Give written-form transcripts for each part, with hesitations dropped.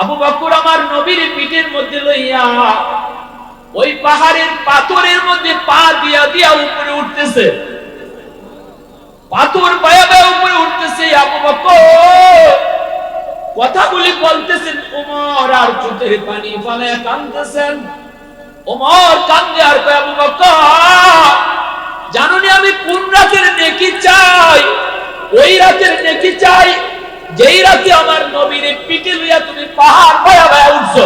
আবু বকর আমার নবীর পিঠের মধ্যে লইয়া ওই পাহাড়ের পাথরের মধ্যে পা দিয়া দিয়া উপরে উঠতেছে, পাথর বায়া বায়া উপরে উঠতেছে। আবু বকর কথাগুলি বলতেছেন, ওমর আর চোখের পানি ফালায়া কাঁদতেছেন। ওমর কান্দে আর কয়, আবু বকর জানোনি আমি কোন রাতের নেকি চাই? ওই রাতের নেকি চাই যেই রাতে আমার নবীর পিঠে লইয়া তুমি পাহাড় বায়া বায়া উঠছো।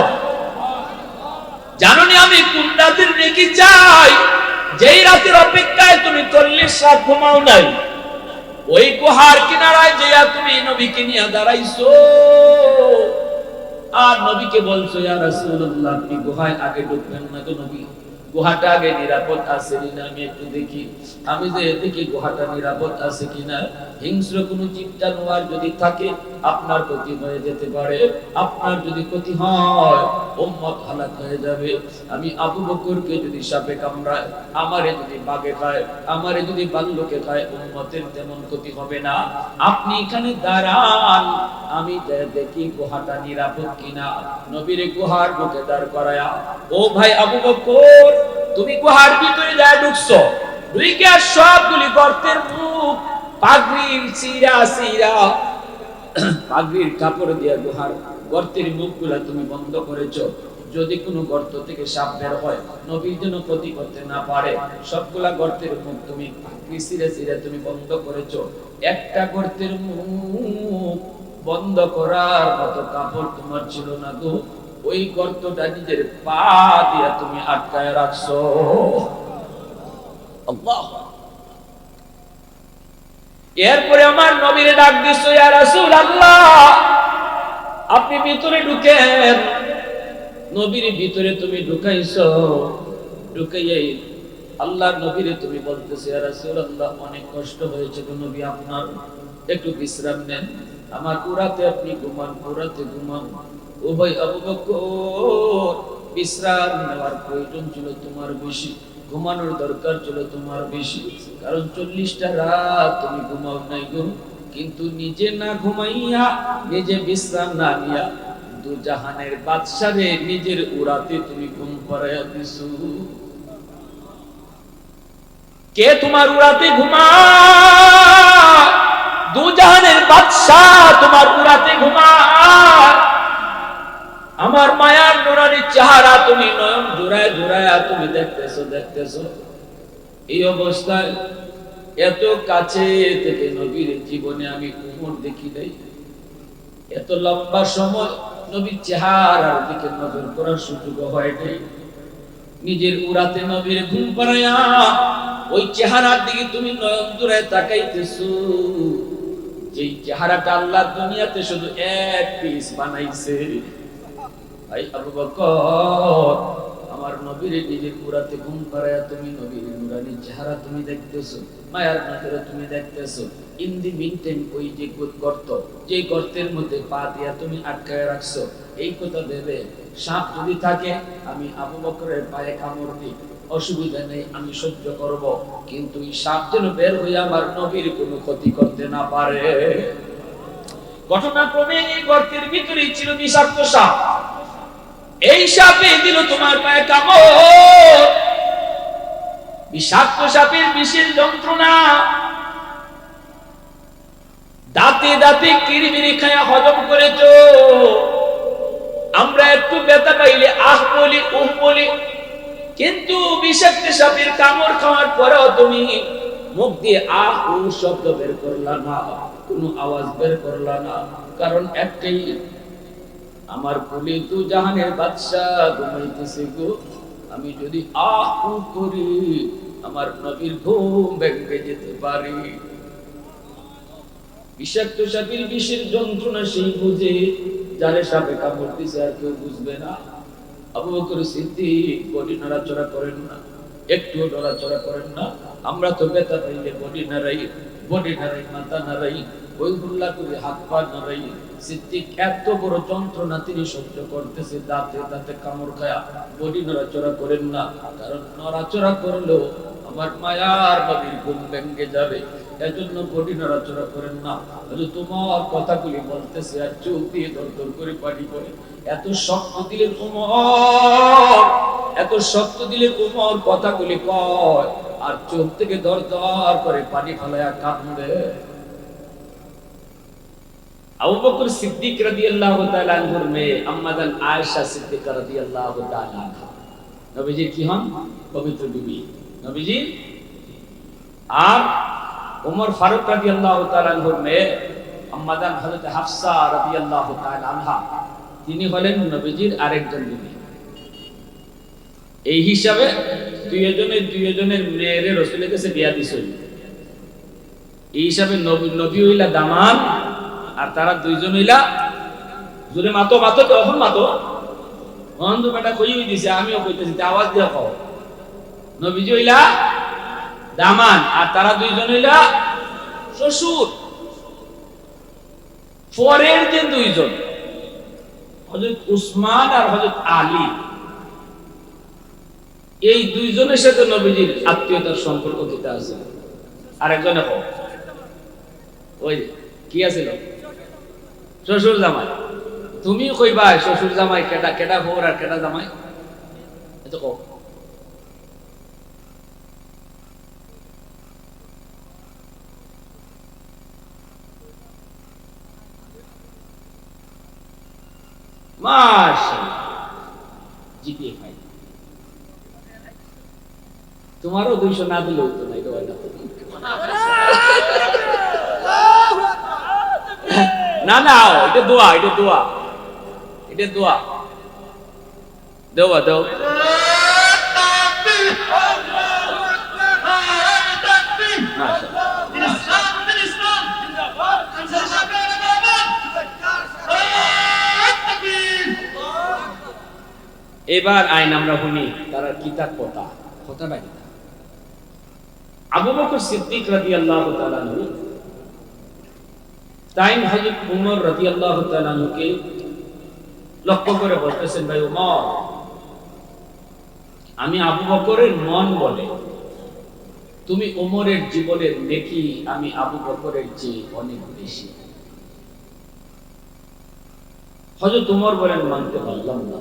জানোনি আমি কোন রাতের নেকি চাই যেই রাতের অপেক্ষায় তুমি 40 রাত ঘুমাও নাই। ওই গুহার কিনারায় যেয়া তুমি নবীকে নিয়ে দাঁড়াইছো আর নবীকে বলছো, ইয়া রাসূলুল্লাহ আপনি গুহায় আগে ঢুকবেন না তো নবী, গুহাটা আগে নিরাপদ আছে কিনা আমি একটু দেখি। আমি যে দেখি গুহাটা নিরাপদ আছে কিনা, হিংস্র কোনো জীবজানোয়ার যদি থাকে আপনার ক্ষতি হয়ে যেতে পারে, আপনার যদি ক্ষতি হয় উম্মত হালাক হয়ে যাবে। আমি আবু বকরকে যদি সাপে কামড়ায়, আমারে যদি বাঘে খায়, আমারে যদি ভাল্লুকে খায়, উম্মতের তেমন ক্ষতি হবে না। আপনি এখানে দাঁড়ান, আমি দেখি গুহাটা নিরাপদ কিনা। নবীর গুহার মুখে দাঁড় করায়া, ও ভাই আবু বকর তুমি গুহার ভিতরে যা ঢুকছো, ঢুকে সবগুলি গর্তের মুখ পাগড়ির চিরা চিরা পাগড়ির কাপড় দিয়া গুহার গর্তের মুখগুলা তুমি বন্ধ করেছো। যদি কোনো গর্ত থেকে সাপ বের হয় নবীর জন্য ক্ষতি করতে না পারে, সবগুলা গর্তের মুখ তুমি পাগড়ি চিরে চিরে তুমি বন্ধ করেছো। একটা গর্তের মুখ বন্ধ করার মতো কাপড় তোমার ছিল না গো, ওই গর্তটা নিজের পা দিয়া তুমি আটকায় রাখছো। আল্লাহ। এরপরে আমার নবীরে ডাক দিছো, ইয়া রাসূলুল্লাহ আপনি ভিতরে ঢুকেন। নবীর ভিতরে তুমি ঢুকাইছো, ঢুকাইয়াই আল্লাহর নবীরে তুমি বলতেছো, ইয়া রাসূলুল্লাহ অনেক কষ্ট হয়েছে গো নবী, আপনার একটু বিশ্রাম নেন, আমার পুরাতে আপনি ঘুমান, পুরাতে ঘুমান। ও ভাই আবু বকর বিশ্রাম নেওয়ার প্রয়োজন ছিল তোমার বেশি, ঘুমানোর দরকার ছিল তোমার বেশি, কারণ 40টা রাত তুমি ঘুমাও নাই গো। কিন্তু নিজে না ঘুমাইয়া, নিজে বিশ্রাম না নিয়া দু জাহানের বাদশারে নিজের উড়াতে তুমি ঘুম পাড়াইয়া দিছো। কে তোমার উড়াতে ঘুমায়? দু জাহানের বাদশা তোমার উড়াতে ঘুমায়। আমার মায়ার নুরানি চেহারা তুমি নয়ন জোড়ায় জোড়ায় তুমি দেখতেছো দেখতেছো। এই অবস্থায় এত কাছে থেকে নবীর জীবনে আমি উমর দেখি নাই, এত লম্বা সময় নবীর চেহারার দিকে নজর করার সুযোগ হয় নাই। নিজের উড়াতে নবীর ঘুম পাড়াইয়া ওই চেহারার দিকে তুমি নয়ন জোড়ায় তাকাইতেছো, যেই চেহারাটা আল্লাহ দুনিয়াতে শুধু এক পিস বানাইছে। ভাই আবু বকর আমার নবীর নিজের পুরাতে ঘুম পাড়ায়া তুমি নবীর নুরানি চেহারা তুমি দেখতেছো, মায়ার নজরে তুমি দেখতেছো। ইন দি মিন টাইম ওই যে গর্ত, যে গর্তের মধ্যে পা দিয়া তুমি আটকায় রাখছো, এই কথা ভেবে সাপ যদি থাকে আমি আবু বকরের পায়ে কামড় দিই, অসুবিধা নেই, আমি সহ্য করব, কিন্তু এই সাপ যেন বের হয়ে আমার নবীর কোনো ক্ষতি করতে না পারে। ঘটনাক্রমে এই গর্তের ভিতরেই ছিল বিষাক্ত সাপ। এই সাপে দিল তোমার পায়ে কামড়। বিষাক্ত সাপের বিষের যন্ত্রণা দাঁতে দাঁতে কিরিমিরি খায়া হজম করেছো। আমরা একটু ব্যথা পাইলে আহ বলি উহ বলি, কিন্তু বিষাক্ত সাপের কামড় খাওয়ার পরেও তুমি মুখ দিয়ে আহ উ শব্দ বের করলা না, কোনো আওয়াজ বের করলা না, কারণ একটাই, আমার কোলে দু জাহানের বাদশা ঘুমাইতেছে গো, আমি যদি আহ উ করি আমার নবীর ঘুম ভেঙে যেতে পারে। বিষাক্ত সাপের বিষের যন্ত্রণা সেই বুঝে, যারে সাপে কামড় দিছে আর কেউ বুঝবে না। আবু বকর সিদ্দিক বডি নড়াচড়া করেন না, একটুও নড়াচড়া করেন না। আমরা তো ব্যথা পাইলে বডি নাড়াই, বডি নাড়াই, মাথা নাড়াই, ওই হুল্লা করে হাত পা নাড়াই। সিদ্দিক এত বড় যন্ত্রণা তিনি সহ্য করতেছে, দাঁতে দাঁতে কামড় খায়া বডি নড়াচড়া করেন না, কারণ নড়াচড়া করলেও আমার মায়ার নবীর ঘুম ভেঙে যাবে। এজন্য বডি নড়াচড়া করেন না। তোমার কথাগুলি বলতেছে আর চোখ দিয়ে দরদর করে পানি পড়ে। এত শক্ত দিলের উমর, এত শক্ত দিলের উমর কথাগুলি কয় আর চোখ থেকে দরদর করে পানি ফেলায়া কাঁদে। আবু বকর সিদ্দিক রাদিয়াল্লাহু তাআলা আনহুর মেয়ে আম্মা জান আয়েশা সিদ্দিকা রাদিয়াল্লাহু তাআলা আনহা নবীজি কি হন? পবিত্র বিবি নবীজি। আর ওমর ফারুক রাদিয়াল্লাহু তাআলা আনহুর মেয়ে আম্মা জান হযরত হাফসা রাদিয়াল্লাহু তাআলা আনহা, তিনি হলেন নবীজির আরেকজন বিবি। এই হিসাবে দুইজনের মেয়েরে রাসূলের কাছে বিয়া দিছিল। এই হিসাবে নবী হইলা দামান আর তারা দুইজন হইলা জোরে মাতো তখন মাতো অন্ধ বেটা কই দিছে, আমিও কইতেছি আওয়াজ দিয়া কও। নবীজি হইলা দামান আর তারা দুইজন হইলা শ্বশুর। পরের যে দুইজন হযরত উসমান আর হযরত আলী, এই দুইজনের সাথে নবীজির আত্মীয়তার সম্পর্ক কিতা আছে? আরেকজনে কও ওই কি আছিল? শ্বশুর জামাই। তুমি কইবা শ্বশুর জামাই কেডা, কেডা বউর আর কেডা জামাই? এত কও। মাশাআল্লাহ, জিপিএ ফাইল। তোমারও 200 না দিলেও তো নাই, হয় না। না না, এটা দোয়া, এটা দোয়া, এটা দোয়া। দেওয়া দাও। এবার আইন আমরা শুনি তারা কিতাব কথা কথাটা কি। আবু বকর সিদ্দিক রাদিয়াল্লাহু তাআলা আনহু তাই হযরত উমর রাদিয়াল্লাহু তাআলা আনহুকে লক্ষ্য করে বলতেছেন, ভাই উমর, আমি আবু বকরের মন বলে তুমি উমরের জীবনের নেকি আমি আবু বকরের চেয়ে অনেক বেশি। হযরত উমর বলেন, মানতে পারলাম না।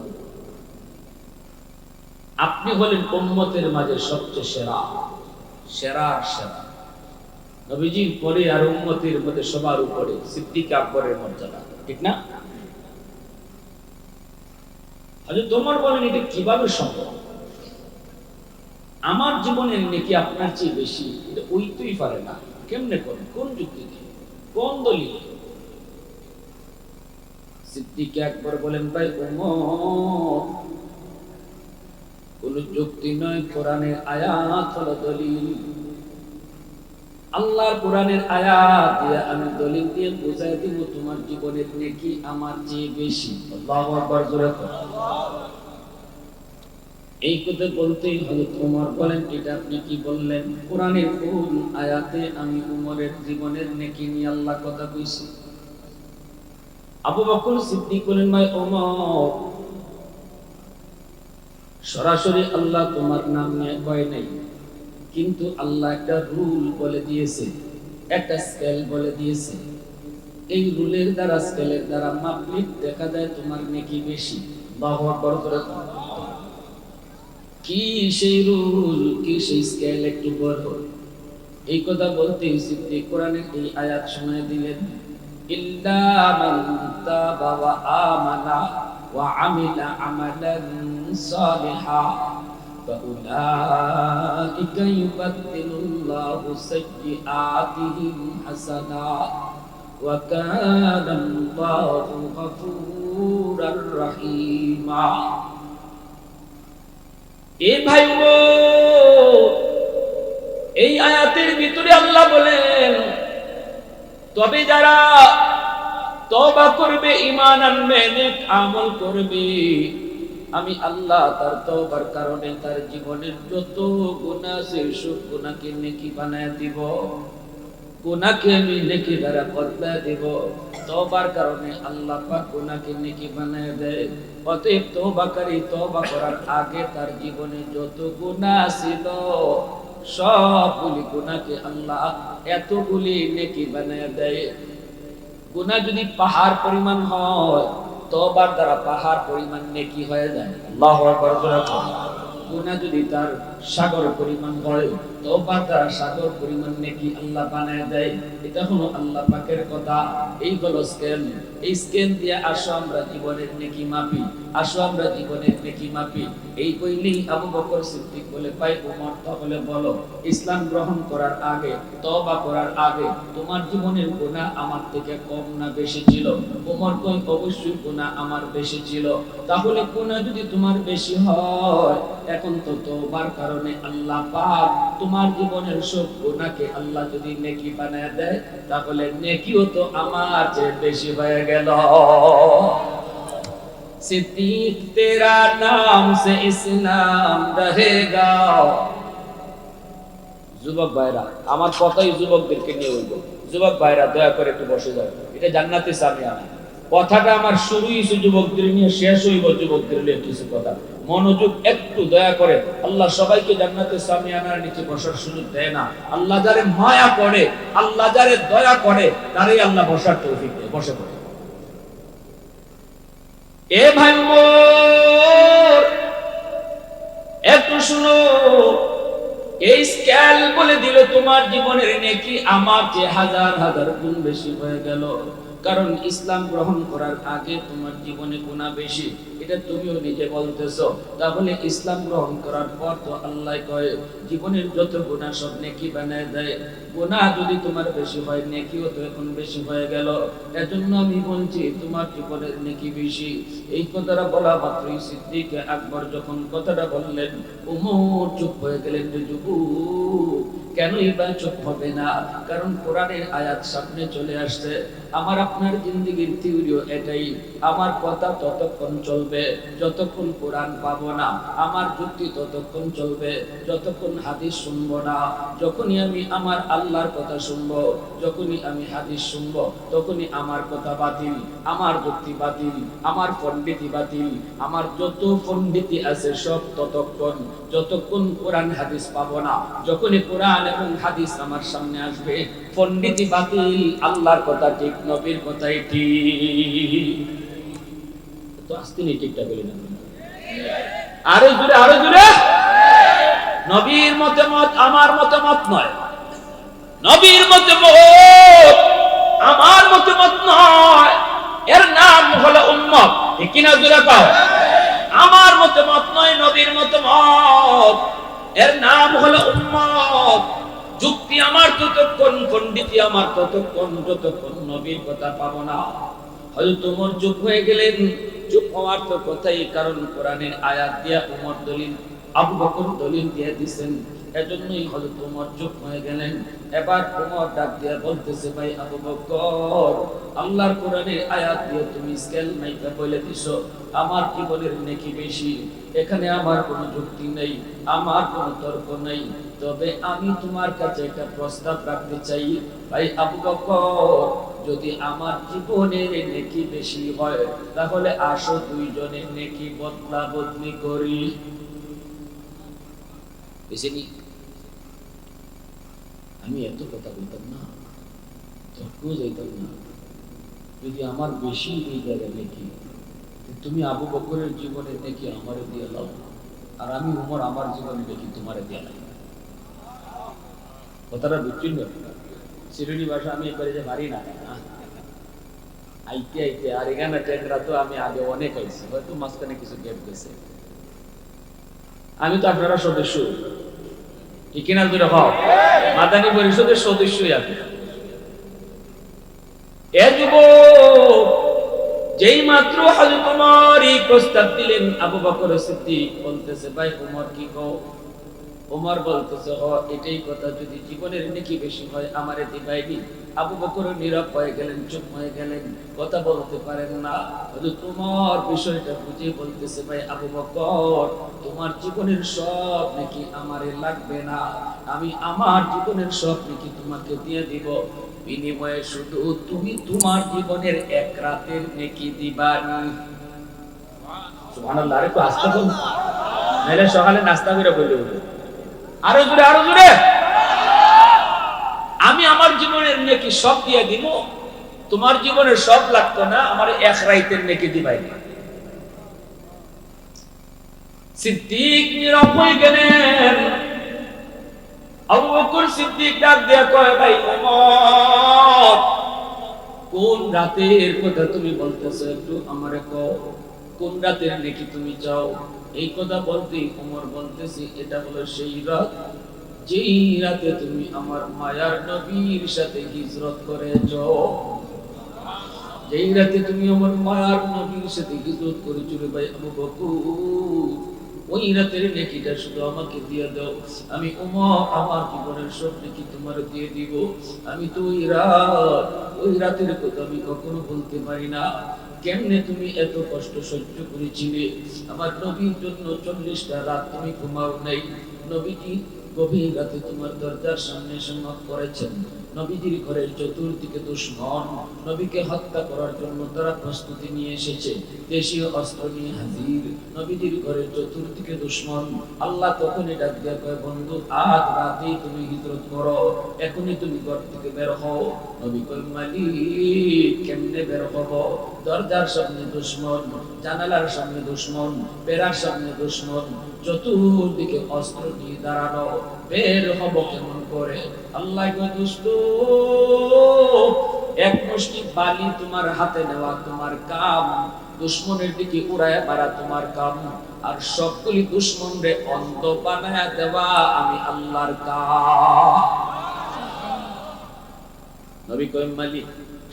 আপনি হলেন উম্মতের মাঝে সবচেয়ে সেরা, সেরার সেরা। নবীজির পরে আর উম্মতের মধ্যে সবার উপরে সিদ্দিক আকবরের মর্যাদা, ঠিক না? হযরত ওমর বলেন, এটা কিভাবে সম্ভব? আমার জীবনের নেকি আপনার চেয়ে বেশি, এটা হইতেই পারে না। কেমনে করেন? কোন যুক্তি দিয়ে, কোন দলিলে? সিদ্দিক আকবর বলেন, ভাই ওমর, কোন যুক্তি নয়, কোরআনের আয়াত হলো দলিল। আল্লাহর কোরআনের আয়াত দিয়ে আমি দলিল দিয়ে বুঝাই দিব তোমার জীবনের নেকি আমার চেয়ে বেশি। আল্লাহু আকবার, জোরে বলো। এই কথা বলতেই হযরত ওমর বলেন, এটা আপনি কি বললেন? কোরআনের কোন আয়াতে আমি উমরের জীবনের নেকি নিয়ে আল্লাহ কথা কইছি? আবু বকর সিদ্দিক বলেন, ভাই ওমর, সরাসরি আল্লাহ তোমার নাম নিয়ে কয় নাই, কিন্তু আল্লাহ একটা রুল বলে দিয়েছে, একটা স্কেল বলে দিয়েছে। এই রুলের দ্বারা, স্কেলের দ্বারা মাপলে দেখা যায় তোমার নেকি বেশি। আল্লাহু আকবার। কি সেই রুল, কি সেই স্কেল, একটু বলো। এই কথা বলতে সিদ্দিক কোরআনের এই আয়াত শোনায় দিলেন, ইল্লা মান তাবা ওয়া আমানা ওয়া আমিলা আমালান সালিহা ফাউলাইকা ইউবাদদিলুল্লাহু সাইয়্যাতিহিম হাসানাত ওয়া কানা আল্লাহু গফুরার রহিমা। এ ভাই, এই আয়াতের ভিতরে আল্লাহ বলেন, তবে যারা তওবা করবে, ঈমান আনবে, নেক আমল করবে, আমি আল্লাহ তার তওবার কারণে তার জীবনের যত গুনাহ আছে সব গুনাহকে নেকি বানায় দিব। গুনাহকে আমি নেকি দ্বারা বদলায় দিব। তওবার কারণে আল্লাহ পাক গুনাহকে নেকি বানায় দেয়। অতএব তওবাকারী তওবা করার আগে তার জীবনে যত গুনাহ ছিল সবগুলি গুনাহকে আল্লাহ এতগুলি নেকি বানায় দেয়। গুনাহ যদি পাহাড় পরিমাণ হয়, তওবার দ্বারা পাহাড় পরিমাণ নেকি হয়ে যায়। আল্লাহু আকবার। গুনাহ যদি তার সাগর পরিমাণ হয়, তওবার দ্বারা সাগর পরিমাণ নেকি আল্লাহ বানায় দেয়। এটা হলো আল্লাহ পাকের কথা। এই হলো স্কেল। এই স্কেল দিয়ে আসো আমরা জীবনের নেকি মাপি, আসো আমরা জীবনের নেকি মাপি। এই কইলেই আবু বকর সিদ্দিক বলে, ভাই ওমর, তাহলে বলো ইসলাম গ্রহণ করার আগে, তওবা করার আগে তোমার জীবনের গুনাহ আমার থেকে কম না বেশি ছিল? ওমর কই, অবশ্যই গুনাহ আমার বেশি ছিল। তাহলে গুনাহ যদি তোমার বেশি হয়, এখন তো তওবার কারণে আল্লাহ পাক তোমার জীবনের সব গুনাহকে আল্লাহ যদি নেকি বানায় দেয়, তাহলে নেকিও তো আমার চেয়ে বেশি হয়ে গেল। सिद्दीक तेरा नाम से इस्लाम रहेगा। যুবক ভাইরা, আমার কথাই যুবকদেরকে নিয়ে হইব। যুবক ভাইরা দয়া করে একটু বসে যাও, এটা জান্নাতে সামিয়ানা। কথাটা আমার শুরু হইছে যুবকদের নিয়ে, শেষ হইব যুবকদের নিয়ে কিছু কথা। মনোযোগ একটু দয়া করে। আল্লাহ সবাইকে জান্নাতে সামিয়ানার নিচে বসার সুযোগ দেয় না। আল্লাহ যারে মায়া করে, আল্লাহ যারে দয়া করে, তারই আল্লাহ বসার তৌফিক দেয়। বসে পড়ে। এ ভাই মোর, একটু শুনো। এই স্কেল বলে দিল তোমার জীবনের নেকি আমার চেয়ে হাজার হাজার গুণ বেশি হয়ে গেল। কারণ ইসলাম গ্রহণ করার আগে তোমার জীবনে গুনাহ বেশি, এটা তুমিও নিজে বলতেছো। তাহলে ইসলাম গ্রহণ করার পর তো আল্লাহ কয় জীবনের যত গুনাহ সব নেকি বানায় দেয়। গুনাহ যদি তোমার বেশি হয়, নেকিও তো এখন বেশি হয়ে গেল। এজন্য আমি বলছি তোমার জীবনের নেকি বেশি। এই কথাটা বলা মাত্রই সিদ্দিক আকবর যখন কথাটা বললেন, ওমর চুপ হয়ে গেলেন। যে যুবক, কেনই বা চুপ হবে না? কারণ কোরআনের আয়াত সামনে চলে আসছে। আমার আপনার জিন্দেগির থিওরিও এটাই। আমার কথা ততক্ষণ চলবে যতক্ষণ কোরআন পাবো না, আমার যুক্তি ততক্ষণ চলবে যতক্ষণ হাদিস শুনবো না। যখনই আমি আমার আল্লাহর কথা শুনবো, যখনই আমি হাদিস শুনবো, তখনই আমার কথা বাতিল, আমার যুক্তি বাতিল, আমার পণ্ডিতি বাতিল, আমার যত পণ্ডিতি আছে সব ততক্ষণ যতক্ষণ কোরআন হাদিস পাবো না। যখনই কোরআন এবং হাদিস আমার সামনে আসবে, পণ্ডিতি বাতিল, আল্লাহর কথা ঠিক, নবীর কথাই ঠিক। তো আস্তে নেই, ঠিকটা বলি না, আরো জোরে, আরো জোরে। নবীর মতামত আমার মতামত নয়, নবীর মতামত আমার মতামত নয়, এর নাম হলো উম্মত। ঠিক কিনা জোরে পাও? আমার মতামত নয়, নবীর মতামত, এর নাম হলো উম্মত। যুক্তি আমার ততক্ষণ, পণ্ডিতি আমার ততক্ষণ যতক্ষণ নবীর কথা পাবো না। হযরত ওমর চুপ হয়ে গেলেন। চুপ হওয়ার তো কথাই, কারণ কোরআনের আয়াত দিয়া ওমর দলিল, আবু বকর দলিল দিয়ে দিবেন। এজন্যই হযরত ওমর চুপ হয়ে গেলেন। এবার ওমর ডাক দিয়া বলতেছে, ভাই আবু বকর, আল্লাহর কোরআনের আয়াত দিয়ে তুমি স্কেল মাইকা বলে দিছো আমার জীবনের নেকি বেশি। এখানে আমার কোনো যুক্তি নেই, আমার কোনো তর্ক নেই। তবে আমি তোমার কাছে একটা প্রস্তাব রাখতে চাই। ভাই আবু বকর, যদি আমার জীবনের নেকি বেশি হয়, তাহলে আসো দুইজনের নেকি বদলা বদলি করি। বুঝেনি? আমি এত কথা বলতাম না, তর্কও যাইতাম না। যদি আমার বেশি এই জায়গায় নেকি, তুমি আবু বকরের জীবনের নেকি আমারে দিয়ে দাও, আর আমি ওমর আমার জীবনে নেকি তোমারে দিয়ে দাও। কথাটা বুঝছেন না? সিলেটি ভাষা আমি এবারে যে পারি না, আইতে আইতে। আর এখানে টেন্ডরা তো আমি আগে অনেক আইছি, হয়তো মাঝখানে কিছু গ্যাপ গেছে। আমি তো আপনারা সদস্য, ঠিক কিনা দুটো হও, মাদানী পরিষদের সদস্যই আপনি। এ যুবক, যেই মাত্র হযরত ওমর এই প্রস্তাব দিলেন, আবু বকর সিদ্দিক বলতেছে, ভাই ওমর কি কও? ওমর বলতেছে, এটাই কথা, যদি জীবনের নেকি বেশি হয় আমারে দিবাইনি। আবু বকর নীরব হয়ে গেলেন, চুপ হয়ে গেলেন, কথা বলতে পারেন না। হযরত ওমর বিষয়টা বুঝে বলতেছে, ভাই আবু বকর, তোমার জীবনের সব নেকি আমারে লাগবে না, আমি আমার জীবনের সব নেকি তোমাকে দিয়ে দিব। বিনিময়ে শুধু তুমি তোমার জীবনের এক রাতের নেকি দিবা। সুবহানাল্লাহ। আরে তো আস্তে বল, নাইলে সকালে নাস্তা করে বলে উঠবে। আরো জোরে, আরো জোরে। আমি আমার জীবনের নেকি সব দিয়ে দিব, তোমার জীবনের সব লাগতো না, আমার এক রাইতের নেকি দিবাই না। সিদ্দিক নীরব হয়ে গেলেন। আবু বকর সিদ্দিক ডাক দিয়ে কয়, ভাই ওমর, কোন রাতের কথা তুমি বলতেছো, একটু আমারে কও, কোন রাতের নেকি তুমি চাও? এই কথা বলতেই ওমর বলতেছি, এটা হলো সেই রাত যেই রাতে তুমি আমার মায়ার নবীর সাথে হিজরত করেছো। যেই রাতে তুমি আমার মায়ার নবীর সাথে হিজরত করেছো রে ভাই আবু বকর, ওই রাতের নেকিটা শুধু আমাকে দিয়ে দাও, আমি ওমর আমার জীবনের সব নেকি তোমার দিয়ে দিব। আমি তো ওই রাতের কথা আমি কখনো বলতে পারি না। কেমনে তুমি এত কষ্ট সহ্য করেছিলে? আমার নবীর জন্য 40টা রাত তুমি ঘুমাও নাই। নবীজি গভীর রাতে তোমার দরজার সামনে সম্মত করেছেন। নবীজির ঘরের চতুর্দিকে দুশমন, নবীকে হত্যা করার জন্য তারা প্রস্তুতি নিয়ে এসেছে, দেশীয় অস্ত্র নিয়ে হাজির। নবীজির ঘরের চতুর্দিকে দুশমন। আল্লাহ তখনই ডাক দিয়া কয়, বন্ধু আজ রাতেই তুমি হিজরত করো, এখনই তুমি ঘর থেকে বের হও। নবী কয়, মালিক কেমনে বের হব? দরজার সামনে দুশমন, জানালার সামনে দুশমন, বেড়ার সামনে দুশমন, চতুর্দিকে অস্ত্র নিয়ে দাঁড়ানো, বের হব কেমন করে? আল্লাহ কয়, দোস্ত, এক মুষ্টি বালি তোমার হাতে নেওয়া তোমার কাম, দুশমনের দিকে উড়ায় মারা তোমার কাম, আর সবগুলি দুশমনরে অন্ধ বানায়া দেওয়া আমি আল্লাহর কাম। নবী কয়, মালিক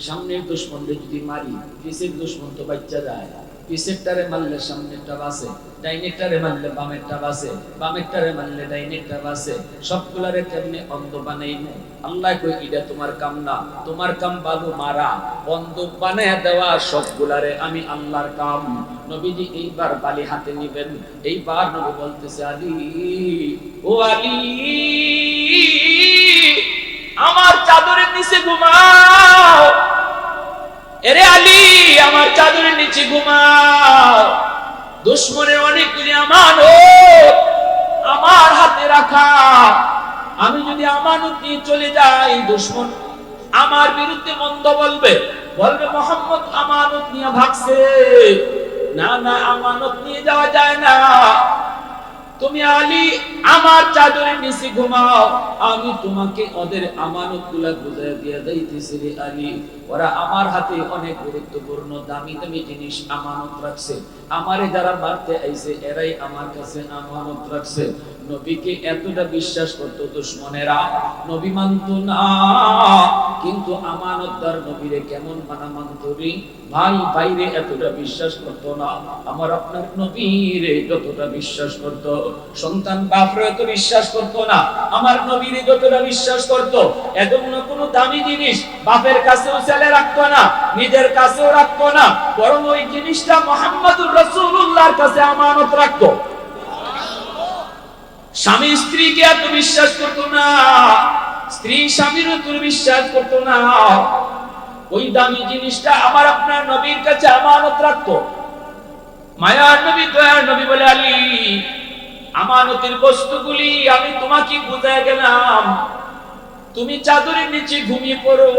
সামনের দুশমনরে যদি মারি, পিছের দুশমন তো বাচ্চা যায়, পিছেরটারে মারলে সামনেরটা বাঁচে, ডাইনেরটারে মারলে বামেরটা বাঁচে, বামেরটারে মারলে ডাইনেরটা বাঁচে, সবগুলারে কেমনে অন্ধ বানাইবো? আল্লাহ কই, এটা তোমার কাম না, তোমার কাম বালু মারা, অন্ধ বানায়া দেওয়া সবগুলারে আমি আল্লাহর কাম। নবীজি এইবার বালি হাতে নিবেন, এইবার নবী বলতেছে, আলী, ও আলী, আমার চাদরের নিচে ঘুমাও। এরে আলী, আমার চাদরের নিচে ঘুমাও। দুশমনের অনেকগুলি আমানত আমার হাতে রাখা, আমি যদি আমানত নিয়ে চলে যাই, দুশমন আমার বিরুদ্ধে মন্দ বলবে, বলবে মোহাম্মদ আমানত নিয়ে ভাগছে। না না, আমানত নিয়ে যাওয়া যায় না। তুমি আলী আমার চাদরের নিচে ঘুমাও, আমি তোমাকে ওদের আমানতগুলো বুঝিয়ে দিয়ে যাইতেছি রে আলী। ওরা আমার হাতে অনেক গুরুত্বপূর্ণ দামি দামি জিনিস আমানত রাখছে, আমারে যারা মারতে আইছে এরাই আমার কাছে আমানত রাখছে। নবীকে এতটা বিশ্বাস করতো দুশমনেরা, নবী মানত না, কিন্তু আমানতদার নবীরে কেমন মানত রে ভাই, বাইরে এতটা বিশ্বাস করতো না, আমার আপনার নবীরে যতটা বিশ্বাস করতো। সন্তান বাপরে এত বিশ্বাস করতো না, আমার নবীরে যতটা বিশ্বাস করতো। এজন্য কোনো দামি জিনিস বাপের কাছেও ছেলে রাখতো না, নিজের কাছেও রাখতো না, বরং ওই জিনিসটা মুহাম্মদুর রাসূলুল্লাহর কাছে আমানত রাখতো। স্বামী স্ত্রীকে এত বিশ্বাস করতো না, স্ত্রী স্বামীর উপর বিশ্বাস করতো না। ওই দামি জিনিসটা আমার আপনার নবীর কাছে আমানত রাখতো। মায়ার নবী, দয়ার নবী বলে, আলী, আমানতের বস্তুগুলি আমি তোমাকে বুঝায় গেলাম, তুমি চাদরের নিচে ঘুমিয়ে পড়ো,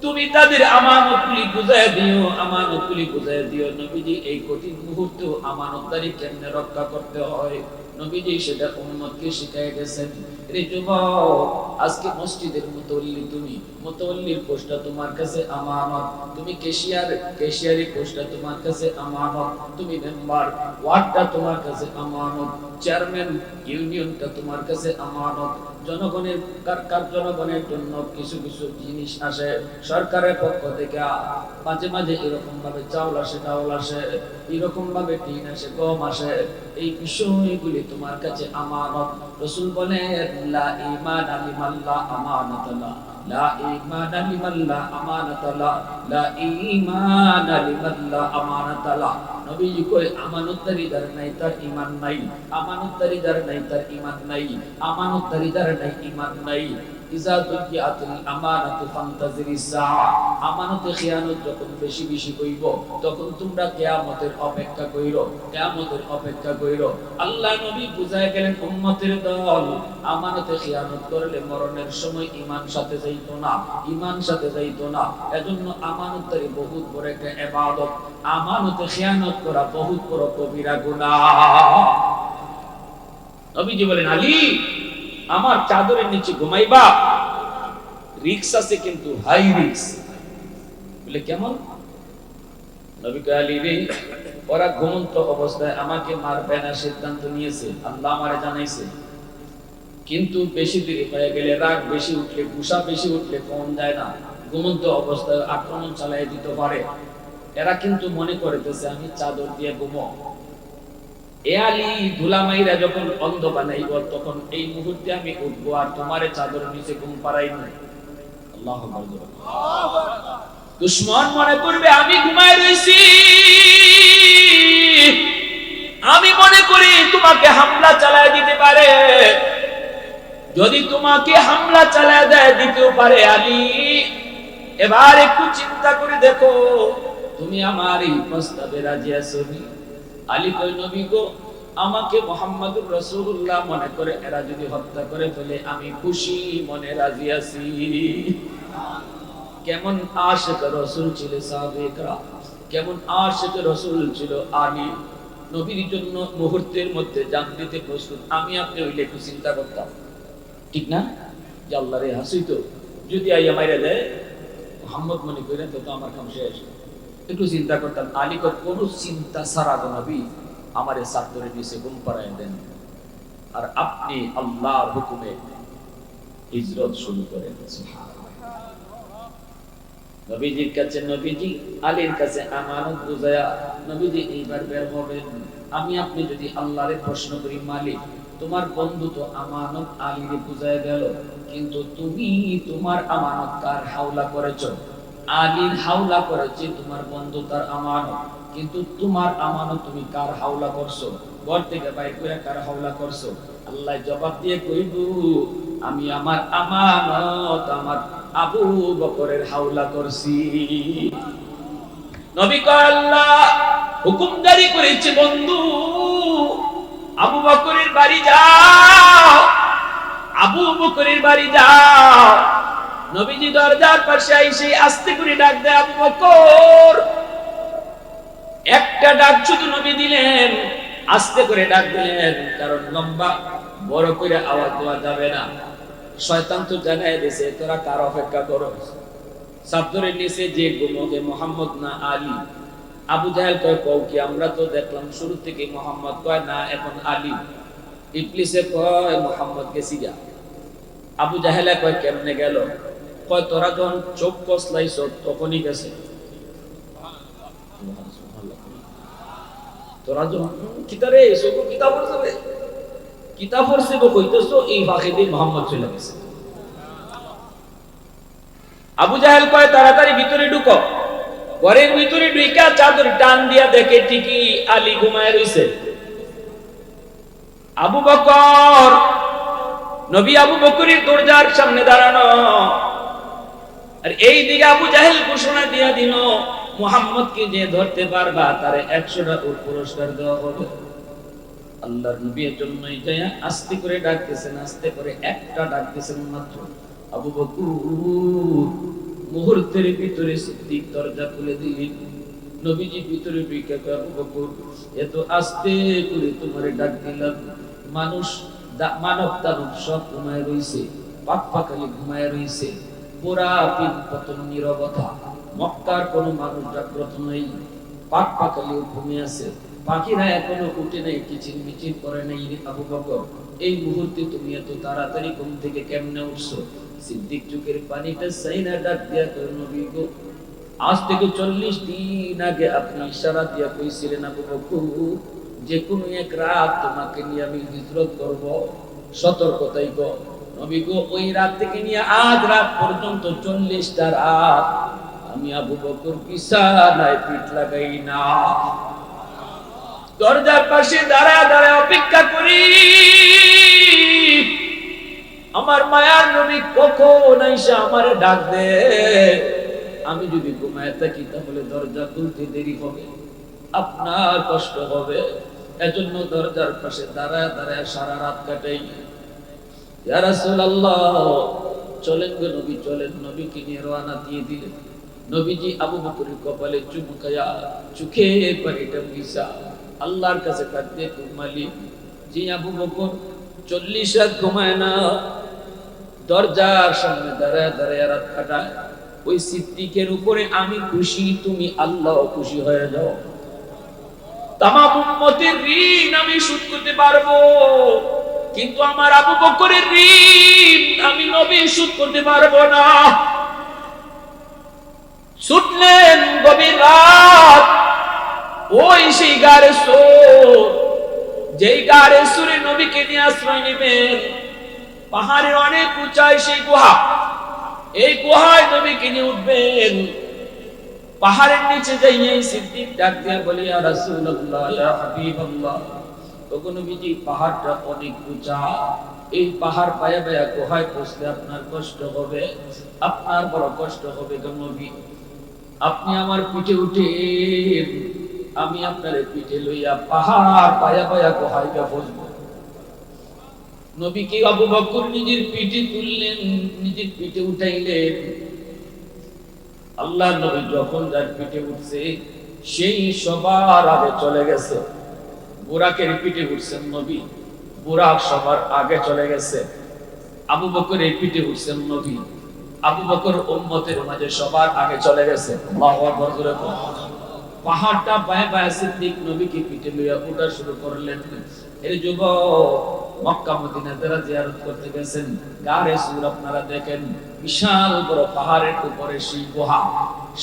তুমি তাদের আমানতগুলি বুঝায় দিও, আমানতগুলি বুঝায় দিও। নবীজি এই কঠিন মুহূর্তে আমানতদারি কেমনে রক্ষা করতে হয় নবীজি সেটা উম্মতকে শিখায় গেছেন। রে যুবক, আজকে মসজিদের মুতাওয়াল্লি, তুমি মুতাওয়াল্লির পোস্টটা তোমার কাছে আমানত, তুমি ক্যাশিয়ারি পোস্টটা তোমার কাছে আমানত, তুমি মেম্বার ওয়ার্ডটা তোমার কাছে আমানত, চেয়ারম্যান ইউনিয়নটা তোমার কাছে আমানত। জনগণের জন্য কিছু কিছু জিনিস আসে সরকারের পক্ষ থেকে, মাঝে মাঝে এরকম ভাবে চাউল আসে, ডাউল আসে, এরকম ভাবে টিন আসে, গম আসে, এই বিষয়গুলি তোমার কাছে আমানত। রাসূল বলেন, লা ঈমানা লিমান লা আমানাতা লা, লা ঈমানা লিমান লা আমানাতা লা, লা ঈমানা লিমান লা আমানাতা লা। নবীজি কয়, আমানতদারি যার নাই তার ঈমান নাই, আমানতদারি যার নাই তার ঈমান নাই, আমানতদারি যার নাই ঈমান নাই। ইজা দুকিয়াতিল আমানাতু ফান্তাজিরিস সাআ, আমানতে খিয়ানত যখন বেশি বেশি হইব তখন তোমরা কিয়ামতের অপেক্ষা কইরো, কিয়ামতের অপেক্ষা কইরো। আল্লাহ নবী বুঝায় গেলেন উম্মতের দল, আমানতে খিয়ানত করলে মরণের সময় ঈমান সাথে যাইতো না, ঈমান সাথে যাইতো না। এজন্য আমানতদারি বহুত বড় একটা ইবাদত, আমানতে খিয়ানত করা বহুত বড় কবিরা গুনাহ। নবীজি বলেন, আলী আমার চাদরের নিচে ঘুমাইবা, রিস্ক আছে কিন্তু হাই রিস্ক। বলে কেমন? নবী কয়, আলী রে, ওরা ঘুমন্ত অবস্থায় আমাকে মারবে না সিদ্ধান্ত নিয়েছে, আল্লাহ আমারে জানাইছে। কিন্তু বেশি দেরি হয়ে গেলে, রাগ বেশি উঠলে, গুসা বেশি উঠলে কম যায় না, ঘুমন্ত অবস্থায় আক্রমণ চালাই দিতে পারে। এরা কিন্তু মনে করতেছে আমি চাদর দিয়ে ঘুমো। এ আলী, ধুলামাইরা যখন অন্ধ বানাইব তখন এই মুহূর্তে আমি উঠবো আর তোমারে চাদরের নিচে ঘুম পাড়াইব। আল্লাহু আকবার। দুশমন মনে করবে আমি ঘুমায় রইছি, আমি মনে করি তোমাকে হামলা চালায় দিতে পারে। যদি তোমাকে হামলা চালায় দেয় দিতেও পারে আলী, এবার একটু চিন্তা করে দেখো তুমি আমার এই প্রস্তাবে রাজি আছো নি? আলী কই, নবী গো, আমাকে মুহাম্মদুর রাসূলুল্লাহ মনে করে এরা যদি হত্যা করে ফেলে আমি খুশি মনে রাজি আছি। কেমন আশিক রাসূল ছিল সাহাবায়েরা, কেমন আশিক রাসূল ছিল আলী। নবীর জন্য মুহূর্তের মধ্যে জান দিতে প্রস্তুত। আমি আপনি হইলে একটু চিন্তা করতাম, ঠিক না? যে আল্লাহ রে হাসিত যদি আইয়া মাইরা দেয়, মুহাম্মদ মনে করেন তো আমার কাম শেষ। একটু চিন্তা করতাম। আলী কোন চিন্তা ছাড়া নবী আমারে চাদরের নিচে ঘুম পাড়ায় দেন, আর আপনি আল্লাহর হুকুমে হিজরত শুরু করেন। নবীজির কাছে, নবীজি আলীর কাছে আমানত বুঝায়া, নবীজি এইবার বের হবেন। আমি আপনি যদি আল্লাহরে প্রশ্ন করি, মালিক তোমার বন্ধু তো আমানত আলীরে বুঝায় গেল, কিন্তু তুমি তোমার আমানত কার হাওলা করেছো? আলীর হাওলা করেছে তোমার বন্ধু তার আমানত, কিন্তু তোমার আমানত তুমি কার হাওলা করছো? ঘর থেকে বাইর করে কার হাওলা করছো? আল্লাহ জবাব দিয়ে কইব, আমি আমার আমানত আমার আবু বকরের হাওলা করছি। নবী কয়, আল্লাহ হুকুম জারি করেছে বন্ধু, আবু বকরের বাড়ি যাও, আবু বকরের বাড়ি যাও। নবীজি দরজার পাশে এসে আস্তে করে ডাক দেয়, আবু বকর। একটা ডাক শুধু নবী দিলেন, আস্তে করে ডাক দিলেন, কারণ লম্বা বড় করে আওয়াজ দেওয়া যাবে না। শয়তান তো জানাই দিয়েছে তোরা কার অপেক্ষা করো। চাদরের নিচে যে ঘুমোবে মুহাম্মদ না আলী? আবু জাহেল কয়, কও কি? আমরা তো দেখলাম শুরু থেকে মুহাম্মদ। কয় না, এখন আলী। ইবলিসে কয় মুহাম্মদ গেছি গা। আবু জাহেল কয় কেমনে গেল? কয় তোরা যখন চোখ কসলাইছ তখনই গেছে। তোরা যখন কিতারে এসো কিতাব পড়ছে, কিতাব পড়ছে কইতেছো এই ফাঁকে দিয়ে মুহাম্মদ চলে গেছে। আবু জাহেল কয় তাড়াতাড়ি ভিতরে ঢুকো। ঘরের ভিতরে ঢুইকা চাদর টান দিয়া দেখে ঠিকই আলী ঘুমায় রইছে। আবু বকর, নবী আবু বকরের দরজার সামনে দাঁড়ানো, আর এই দিকে আবু জাহেল ঘোষণা দিয়া দিল, মুহাম্মদকে যে ধরতে পারবা তারে 100টা পুরস্কার দেওয়া হবে। আল্লাহর নবীর জন্যই যায় আস্তে করে ডাকতেছেন, আস্তে করে একটা ডাকতেছেন মাত্র। আবু বকর মুহূর্তের ভিতরে সিদ্দিক দরজা খুলে দিলেন। নবীজি ভিতরে ঢুকে কয়, আবু বকর এত আস্তে করে তোমারে ডাক দিলাম, মানুষ মানব দানব সব ঘুমায় রইছে, পাক পাকালি ঘুমায় রইছে, পুরা পিন পতন নীরবতা। মক্কার কোন মানুষ জাগ্রত নেই, পাক পাকালি ঘুমিয়ে আছে, পাখিরা এখনো উঠে নেই, কিচির মিচির করে নেই। আবু বকর এই মুহূর্তে তুমি এত তাড়াতাড়ি ঘুম থেকে কেমনে উঠছো? সিদ্দিক চোখের পানিটা সাইনা ডাক দিয়া কয়, নবী গো, আজ থেকে 40 দিন আগে আপনি ইশারা দিয়া কইছিলেন আবু বকর যে কোনো এক রাত তোমাকে নিয়ে আমি হিজরত করব, সতর্কতাই গো। নবী গো, ওই রাত থেকে নিয়ে আজ রাত পর্যন্ত 40টা রাত আমি আবু বকর বিছানায় পিঠ লাগাই না, দরজার পাশে দাঁড়ায় দাঁড়ায় অপেক্ষা করি। আমার মায়ার নবী কখন আইসা আমারে ডাক দে, আমি যদি ঘুমায় থাকি তাহলে দরজা খুলতে দেরি হবে, আপনার কষ্ট হবে। এজন্য দরজার পাশে দাঁড়ায় দাঁড়ায় সারা রাত কাটাই। ইয়া রাসূলুল্লাহ, চলেন গো নবী, চলেন। নবীকে নিয়ে রওনা দিয়ে দিলেন। নবীজি আবু বকরের কপালে চুমু খায়া চোখের পানিটা মুছা আল্লাহর কাছে কাঁদতে মালিক, জি আবু বকর 40 রাত ঘুমায় না, দরজার সামনে দাঁড়ায় দাঁড়ায় রাত কাটায়। ওই সিদ্দিকের উপরে আমি খুশি, তুমি আল্লাহ খুশি হয়ে যাও। তামাম উম্মতের ঋণ আমি শোধ করতে পারবো, কিন্তু আমার আবু বকরের ঋণ আমি নবী শোধ করতে পারবো না। ছুটলেন গভীর রাত, ওই সেই গারে সোর, যেই গারে সুরে নবীকে নিয়ে আশ্রয় নেবেন। পাহাড়ের অনেক উঁচায় সেই গুহা, এই গুহায় নবীকে নিয়ে উঠবেন। পাহাড়ের নিচে যাইয়ে সিদ্দিক ডাক দিয়ে বলি, ইয়া রাসূলুল্লাহ, ইয়া হাবিবাল্লাহ, ওগো নবীজি, পাহাড়টা অনেক উঁচা, এই পাহাড় পায়া পায়া গুহায় পৌঁছলে আপনার কষ্ট হবে, আপনার বড় কষ্ট হবে গো নবী। আপনি আমার পিঠে উঠে, আমি আপনার পিঠে লইয়া পাহাড় পায়া পায়া গুহায় পৌঁছবো। নবীকে আবু বকর নিজের পিঠে তুললেন, নিজের পিঠে উঠাইলেন। আল্লাহর নবী যখন যার পিঠে উঠছে, সেই সবার আগে চলে গেছে। বুরাকের পিঠে উঠছেন নবী, বুরাক সবার আগে চলে গেছে। আবু বকরের পিঠে উঠছেন নবী, আবু বকর উম্মতের মাঝে সবার আগে চলে গেছে। আল্লাহু আকবার জোরে বল। পাহাড়টা পায়ে পায়ে সিদ্দিক নবীকে পিঠে লইয়া ওঠা শুরু করলেন। এই যুবক, মক্কা মদিনা যারা জিয়ারত করতে গেছেন, গারে সুর আপনারা দেখেন, বিশাল বড় পাহাড়ের উপরে সেই গুহা।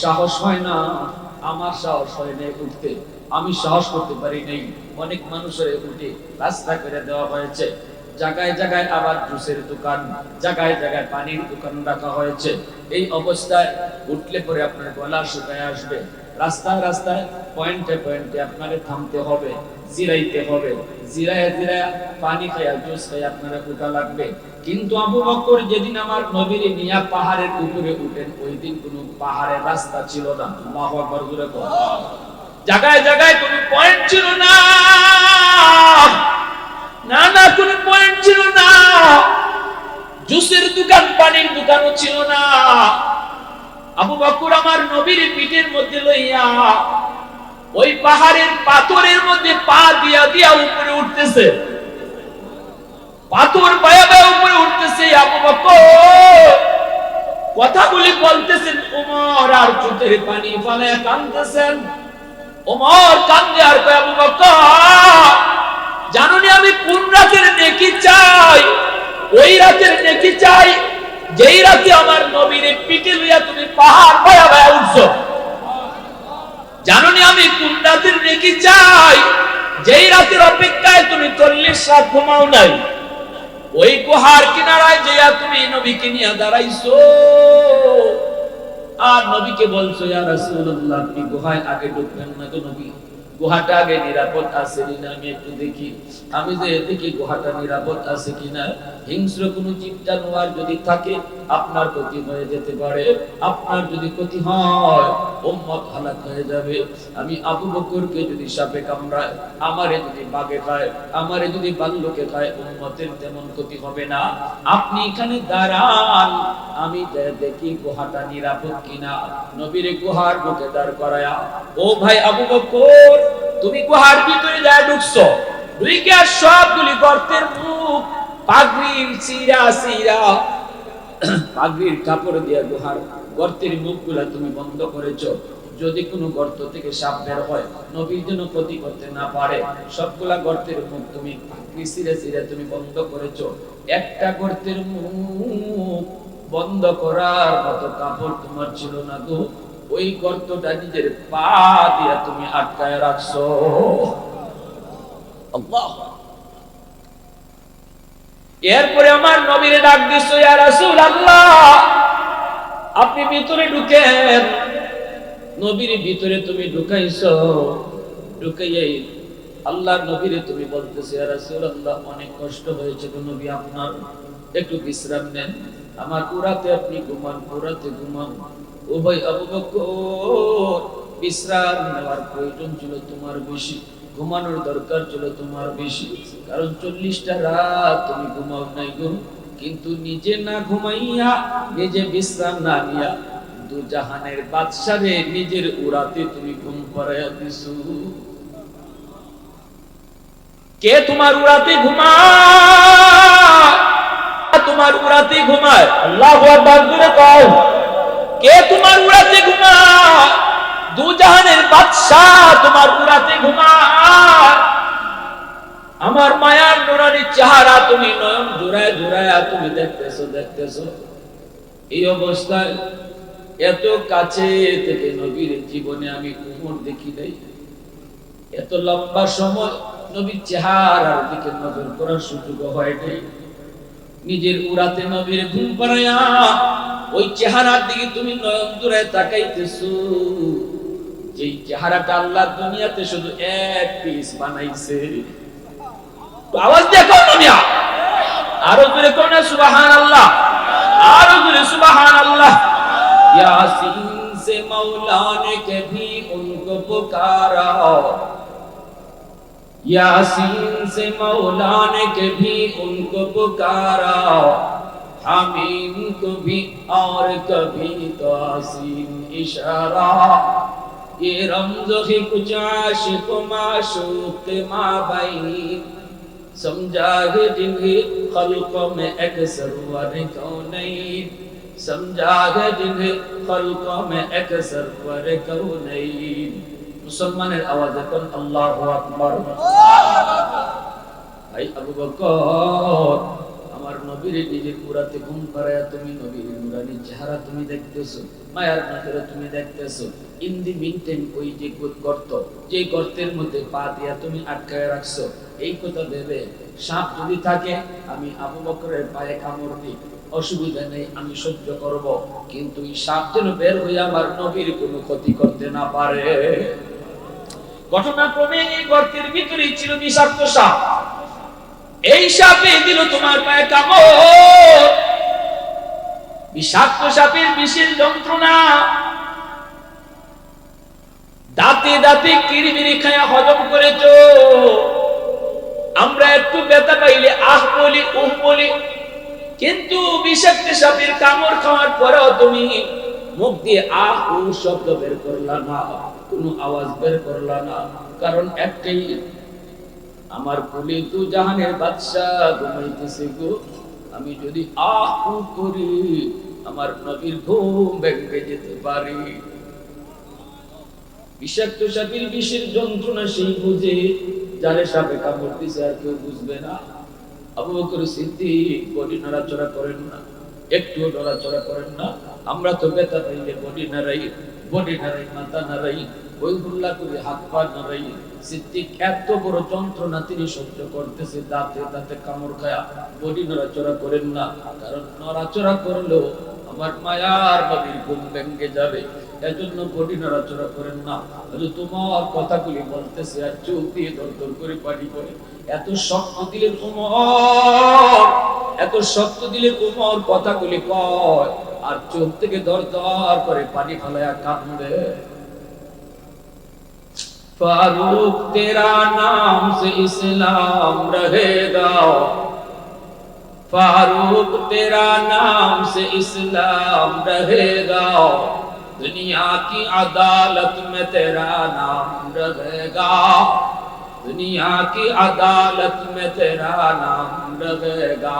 সাহস হয় না, আমার সাহস হয় না উঠতে, আমি সাহস করতে পারি নাই। অনেক মানুষের উঠে রাস্তা করে দেওয়া হয়েছে, জায়গায় জায়গায় আবার জুসের দোকান, জায়গায় জায়গায় পানির দোকান রাখা হয়েছে। এই অবস্থায় উঠলে পরে আপনার গলা শুকায় আসবে। রাস্তায় রাস্তায় পয়েন্টে পয়েন্টে আপনাকে থামতে হবে, জিরাইতে হবে, জিরায় জিরায় পানি খায়া জুস খায়া আপনারা উঠা লাগবে। কিন্তু আবু বকর যেদিন আমার নবীর নিয়া পাহাড়ের উপরে উঠেন, ওই দিন কোনো পাহাড়ের রাস্তা ছিল না। আল্লাহু আকবার জোরে বল। জায়গায় জায়গায় কোনো পয়েন্ট ছিল না, না না কোনো পয়েন্ট ছিল না। জুসের দোকান, পানির দোকানও ছিল না। আবু বকর আমার নবীর পিঠের মধ্যে লইয়া ওই পাহাড়ের পাথরের মধ্যে পা দিয়া দিয়া উপরে উঠতেছে, পাথর পায়া পায়া উপরে উঠতেছে। আবু বকর কথাগুলি বলতেছেন, ওমর আর চোখের পানি ফালায়া কাঁদতেছেন। ওমর কান্দে আর কয়, আবু বকর, জানোনি আমি কোন রাতের নেকি চাই? ওই রাতের নেকি চাই যেই রাতে আমার নবীর পিঠে লইয়া তুমি পাহাড় পায়া পায়া উঠছো। জানোনি আমি কোন রাতের নেকি চাই? যেই রাতের অপেক্ষায় তুমি 40 রাত ঘুমাও নাই। ওই গুহার কিনারায় যেয়া তুমি নবীকে নিয়ে দাঁড়াইছো, আর নবীকে বলছো, ইয়া রাসূলুল্লাহ, আপনি গুহায় আগে ঢুকবেন না তো নবী, গুহাটা আগে নিরাপদ আছে কিনা আমি একটু দেখি। আমি যে দেখি গুহাটা নিরাপদ আছে কিনা। হিংস্র কোনো জীব জানোয়ার যদি থাকে আপনার ক্ষতি হয়ে যেতে পারে, আপনার যদি ক্ষতি হয় উম্মত হালাক হয়ে যাবে। আমি আবু বকরকে যদি সাপে কামড়ায়, আমারে যদি বাঘে খায়, আমারে যদি ভাল্লুকে খায়, উম্মতের তেমন ক্ষতি হবে না। আপনি এখানে দাঁড়ান, আমি দেখি গুহাটা নিরাপদ কিনা। নবীর গুহার মুখে দাঁড় করায়া, ও ভাই আবু বকর, তুমি গুহার ভিতরে যা ঢুকছো, ঢুকে সবগুলি গর্তের মুখ পাগড়ির চিরা চিরা, পাগড়ির কাপড় দিয়া গুহার গর্তের মুখগুলা তুমি বন্ধ করেছো। যদি কোনো গর্ত থেকে সাপ বের হয়, নবীর জন্য ক্ষতি করতে না পারে, সবগুলা গর্তের মুখ তুমি পাগড়ি চিরে চিরে তুমি বন্ধ করেছো। একটা গর্তের মুখ বন্ধ করার মতো কাপড় তোমার ছিল না গো, ওই গর্তটা নিজের পা দিয়া তুমি আটকায় রাখছো। আল্লাহ। এরপরে আমার নবীরে ডাক দিছো, ইয়া রাসূলুল্লাহ, আপনি ভিতরে ঢুকেন। নবীর ভিতরে তুমি ঢুকাইছো, ঢুকাইয়াই আল্লাহর নবীরে তুমি বলতেছো, ইয়া রাসূলুল্লাহ, অনেক কষ্ট হয়েছে গো নবী আপনার, একটু বিশ্রাম নেন, আমার উরাতে আপনি ঘুমান, উরাতে ঘুমান। ও ভাই আবু বকর, বিশ্রাম নেওয়ার প্রয়োজন ছিল তোমার বেশি, ঘুমানোর দরকার ছিল তোমার বেশি, কারণ 40টা রাত তুমি ঘুমাও নাই গো। কিন্তু নিজে না ঘুমাইয়া, নিজে বিশ্রাম না নিয়া দু জাহানের বাদশারে নিজের উরাতে তুমি ঘুম পাড়াইয়া দিছো। কে তোমার উরাতে ঘুমায়? তোমার উরাতে ঘুমায়? আল্লাহু আকবার জোরে কও। কে তোমার উরাতে ঘুমায়? দু জাহানের বাদশা তোমার উরাতে ঘুমায়। আমার মায়ার নুরানি চেহারা তুমি নয়ন জোড়ায় জোড়ায় তুমি দেখতেছো। এই অবস্থায় এত কাছে থেকে নবীর জীবনে আমি উমর দেখি নাই। এত লম্বা সময় নবীর চেহারার দিকে নজর করার সুযোগ হয় নাই। নিজের উরাতে নবীর ঘুম পাড়াইয়া ওই চেহারার দিকে তুমি নয়ন জোড়ায় তাকাইতেছো, যেই চেহারাটা আল্লাহ দুনিয়াতে শুধু এক পিস বানাইছে। আওয়াজ দেখো দুনিয়া, আরো জোরে কোন সুবহানাল্লাহ, আরো জোরে সুবহানাল্লাহ। यासीन से मौला ने कभी उनको पुकारा, यासीन से मौला ने कभी उनको पुकारा, हामीम को भी और कभी तासीन इशारा। ये रमज़ ही कुछ आशिक माशूक माबैन, समझा है जिन्हें खल्क़ों में अक्सर वर कौनैन, समझा है जिन्हें खल्क़ों में अक्सर वर कौनैन। मुसलमाনের আওয়াজ এখন আল্লাহু আকবার। ভাই আবু বকর, আমার নবীর নিজের পুরাতে ঘুম পাড়ায়া তুমি নবীর নুরানি চেহারা তুমি দেখতেছো, মায়ার নজরে তুমি দেখতেছো। ইন দি মিন টাইম ওই যে গর্ত, যে গর্তের মধ্যে পা দিয়া তুমি আটকায় রাখছো, এই কথা ভেবে সাপ যদি থাকে আমি আবু বকরের পায়ে কামড় দিই, অসুবিধা নেই, আমি সহ্য করব, কিন্তু এই সাপ যেন বের হয়ে আমার নবীর কোনো ক্ষতি করতে না পারে। ঘটনাক্রমে এই গর্তের ভিতরেই ছিল বিষাক্ত সাপ। এই সাপে দিল তোমার পায়ে কামড়। বিষাক্ত সাপের বিষের যন্ত্রণা, দাঁতে দাঁতে কিরমিরি খায়া হজম করেছো। আমরা একটু ব্যথা পাইলে আহ বলি উহ বলি, কিন্তু বিষাক্ত সাপের কামড় খাওয়ার পরেও তুমি মুখ দিয়ে আহ উ শব্দ বের করলা না, কোনো আওয়াজ বের করলা না। কারণ একটাই, আমার কোলে তো জাহানের বাদশা ঘুমাইতেছে গো, আমি যদি আহ উ করি আমার নবীর ঘুম ভেঙে যেতে পারে। বিষাক্ত সাপের বিষের যন্ত্রণা সেই বুঝে, যারে সাপে কামড় দিছে আর কেউ বুঝবে না। আবু বকর সিদ্দিক বডি নড়াচড়া করেন না, একটুও নড়াচড়া করেন না। আমরা তো ব্যথা পাইলে বডি নাড়াই, মাথা নাড়াই, ওই হুল্লা করে হাত পা নাড়াই। সিদ্দিক এত বড় যন্ত্রণা তিনি সহ্য করতেছে, দাঁতে দাঁতে কামড় খায়া বডি নড়াচড়া করেন না, কারণ নড়াচড়া করলেও আমার মায়ার নবীর ঘুম ভেঙে যাবে, এজন্য বডি নড়াচড়া করেন না। তোমার কথাগুলি বলতেছে আর চোখ দিয়ে দরদর করে পানি পড়ে। এত শক্ত দিলের উমর, এত শক্ত দিলের উমর কথাগুলি কয় আর চোখ থেকে দরদর করে পানি ফেলায়া কাঁদে। फारूक तेरा नाम से इस्लाम रहेगा, फारूक तेरा नाम से इस्लाम रहेगा, दुनिया की अदालत में तेरा नाम रहेगा, दुनिया की अदालत में तेरा नाम रहेगा।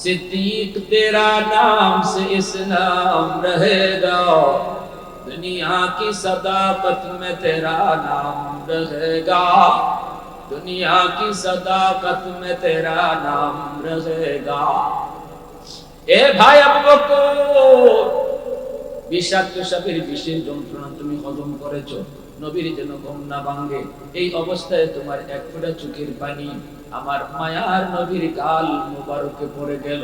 सिद्दीक तेरा नाम से इस्लाम रहेगा, दुनिया की सदाकत में तेरा नाम रहेगा, दुनिया की सदाकत में तेरा नाम रहेगा। ए भाई আবু বকর, বিষাক্ত সাপের বিষের যন্ত্রণা তুমি হজম করেছো, নবীর যেন ঘুম না ভাঙে। এই অবস্থায় তোমার এক ফোঁটা চোখের পানি আমার মায়ার নবীর গাল মুবারকে পড়ে গেল।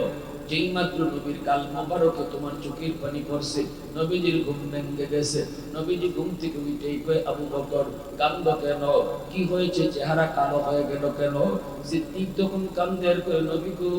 যেই মাত্র নবীর গাল মোবারকে তোমার চোখের পানি পড়ছে, নবীজির ঘুম ভেঙে গেছে। নবীজি ঘুম থেকে উঠেই কয়, আবু বকর কান্দো কেন? কি হয়েছে? চেহারা কালো হয়ে গেল কেন? সিদ্দিক তখন কান্দের কয়, নবী গো,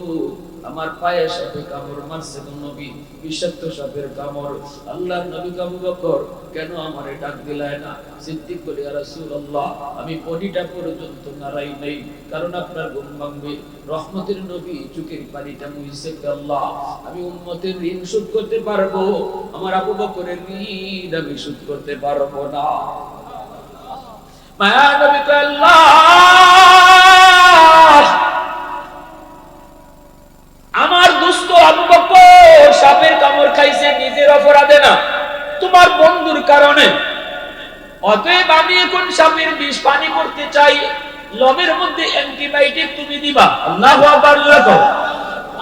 আমার পায়ে সাপে কামড় মারছে গো নবী, বিষাক্ত সাপের কামড়। আল্লাহর নবী আবু বকর কেন আমারে ডাক দিলায় না? সিদ্দিক বলে, ইয়া রাসূলুল্লাহ, আমি বডিটা পর্যন্ত নাড়াই নাই, কারণ আপনার ঘুম ভাঙবে। রহমতের নবী চোখের পানিটা মুইছে, আল্লাহ আমি উম্মতের ঋণ শোধ করতে পারবো, আমার আবু বকরের ঋণ আমি শোধ করতে পারবো না। মায়া নবী কয়, আল্লাহ আমার দুস্থ আবু বকর সাপের কামড় খাইছে নিজের অপরাধে না, তোমার বন্ধুর কারণে। অতএব আমি এখন সাপের বিষ পানি করতে চাই, লবের মধ্যে অ্যান্টিবায়োটিক তুমি দিবা। আল্লাহু আকবার।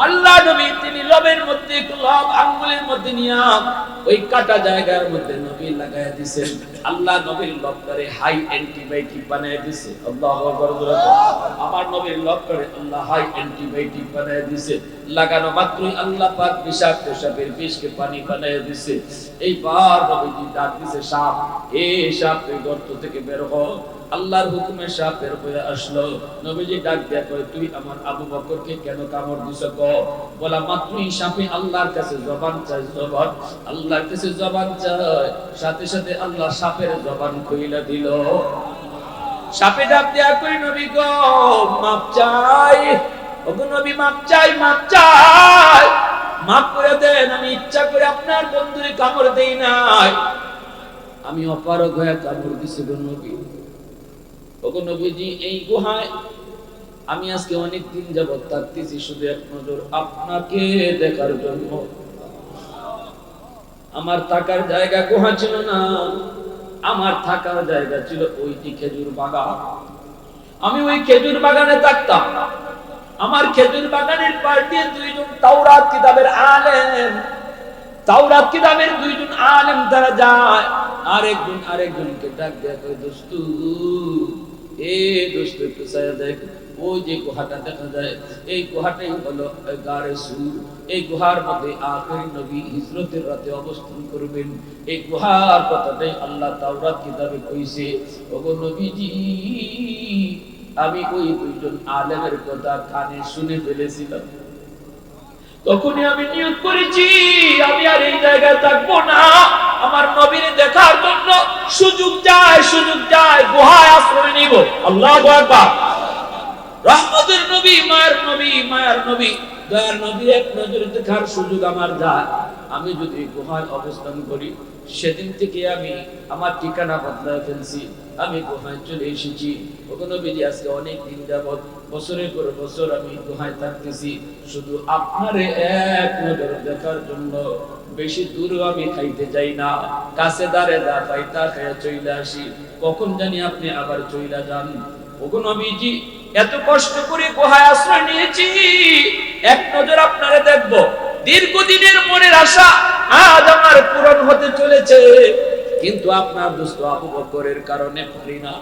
আল্লাহ নবী তিনি লবের মধ্যে একটু লব আঙ্গুলের মধ্যে নিয়া ওই কাটা জায়গার মধ্যে নবী লাগায় দিয়েছেন। আল্লাহ নবীর লবটারে হাই অ্যান্টিবায়োটিক বানায় দিয়েছে। আল্লাহু আকবার। আমার নবীর লবটারে আল্লাহ হাই অ্যান্টিবায়োটিক বানায় দিয়েছে। লাগানো মাত্রই আল্লাহ পাক বিষাক্ত সাপের বিষকে পানি বানায় দিয়েছে। এইবার নবীজি ডাক দিয়েছে, সাপ, এ সাপ তুই গর্ত থেকে বের হ। আল্লাহর হুকুমে সাপ বের হয়ে আসলো। নবীজি ডাক দেয়া কয়, তুই আমার আবু বকরকে কেন কামড় দিছ? বলা মাত্রই সাপে আল্লাহর কাছে জবান চায়, জবান আল্লাহর কাছে জবান চায়, সাথে সাথে আল্লাহ সাপের জবান খুইলা দিল। সাপে ডাক দেয়া কই, নবী গো মাপ চাই, ওগো নবী মাপ চাই, মাপ চাই, মাফ করে দেন, আমি ইচ্ছা করে আপনার বন্ধুরে কামড় দেই নাই, আমি অপারগ হয়ে কামড় দিছি গো নবী। ওগো নবীজি এই গুহায় আমি আজকে অনেক দিন যাবত থাকতেছি শুধু এক নজর আপনাকে দেখার জন্য। আমার থাকার জায়গা গুহা ছিল না, আমার থাকার জায়গা ছিল ওইটি খেজুর বাগান। আমি ওই খেজুর বাগানে থাকতাম। আমার খেজুর বাগানের পাশ দিয়ে দুইজন তাওরাত কিতাবের আলেম, তাওরাত কিতাবের দুইজন আলেম তারা যায়, আরেকজনকে ডাক দেয়া কয়, দোস্ত এ দোস্ত একটু ছায়া দেখ, ওই যে গুহাটা দেখা যায়, এই গুহাটাই হলো গারে সুর। এই গুহার মধ্যে আখির নবী হিজরতের রাতে অবস্থান করবেন। এই গুহার কথাটাই আল্লাহ তাওরাত কিতাবে কইছে। ওগো নবীজি আমি ওই দুইজন আলেমের কথা কানে শুনে ফেলেছিলাম। তখনই আমি নিয়ত করেছি আমি আর এই জায়গায় থাকবো না, আমার নবীর দেখার জন্য সুযোগ যায় গুহায় আশ্রয় নিব। আল্লাহু আকবার। রহমতের নবী, মায়ের নবী, দয়ার নবী এক নজরে দেখার সুযোগ আমার যায়। আমি যদি গুহায় অবস্থান করি, সেদিন থেকে আমি আমার ঠিকানা বদলায় ফেলছি, আমি গুহায় চলে এসেছি। ওগো নবীজি আজকে অনেক দিন যাবত, বছরের পর বছর আমি গুহায় থাকতেছি শুধু আপনারে এক নজর দেখার জন্য। বেশি দূর আমি খাইতে যাই না, কাছে দাঁড়ে দা পাইতা খেয়ে চইলা আসি, কখন জানি আপনি আবার চইলা যান। ওগো নবীজি এত কষ্ট করে গুহায় আশ্রয় নিয়েছি, এক নজর আপনারে দেখব, দীর্ঘদিনের মনের আশা আজ আমার পূরণ হতে চলেছে, কিন্তু আপনার দুষ্ট আবু বকরের কারণে পারি না।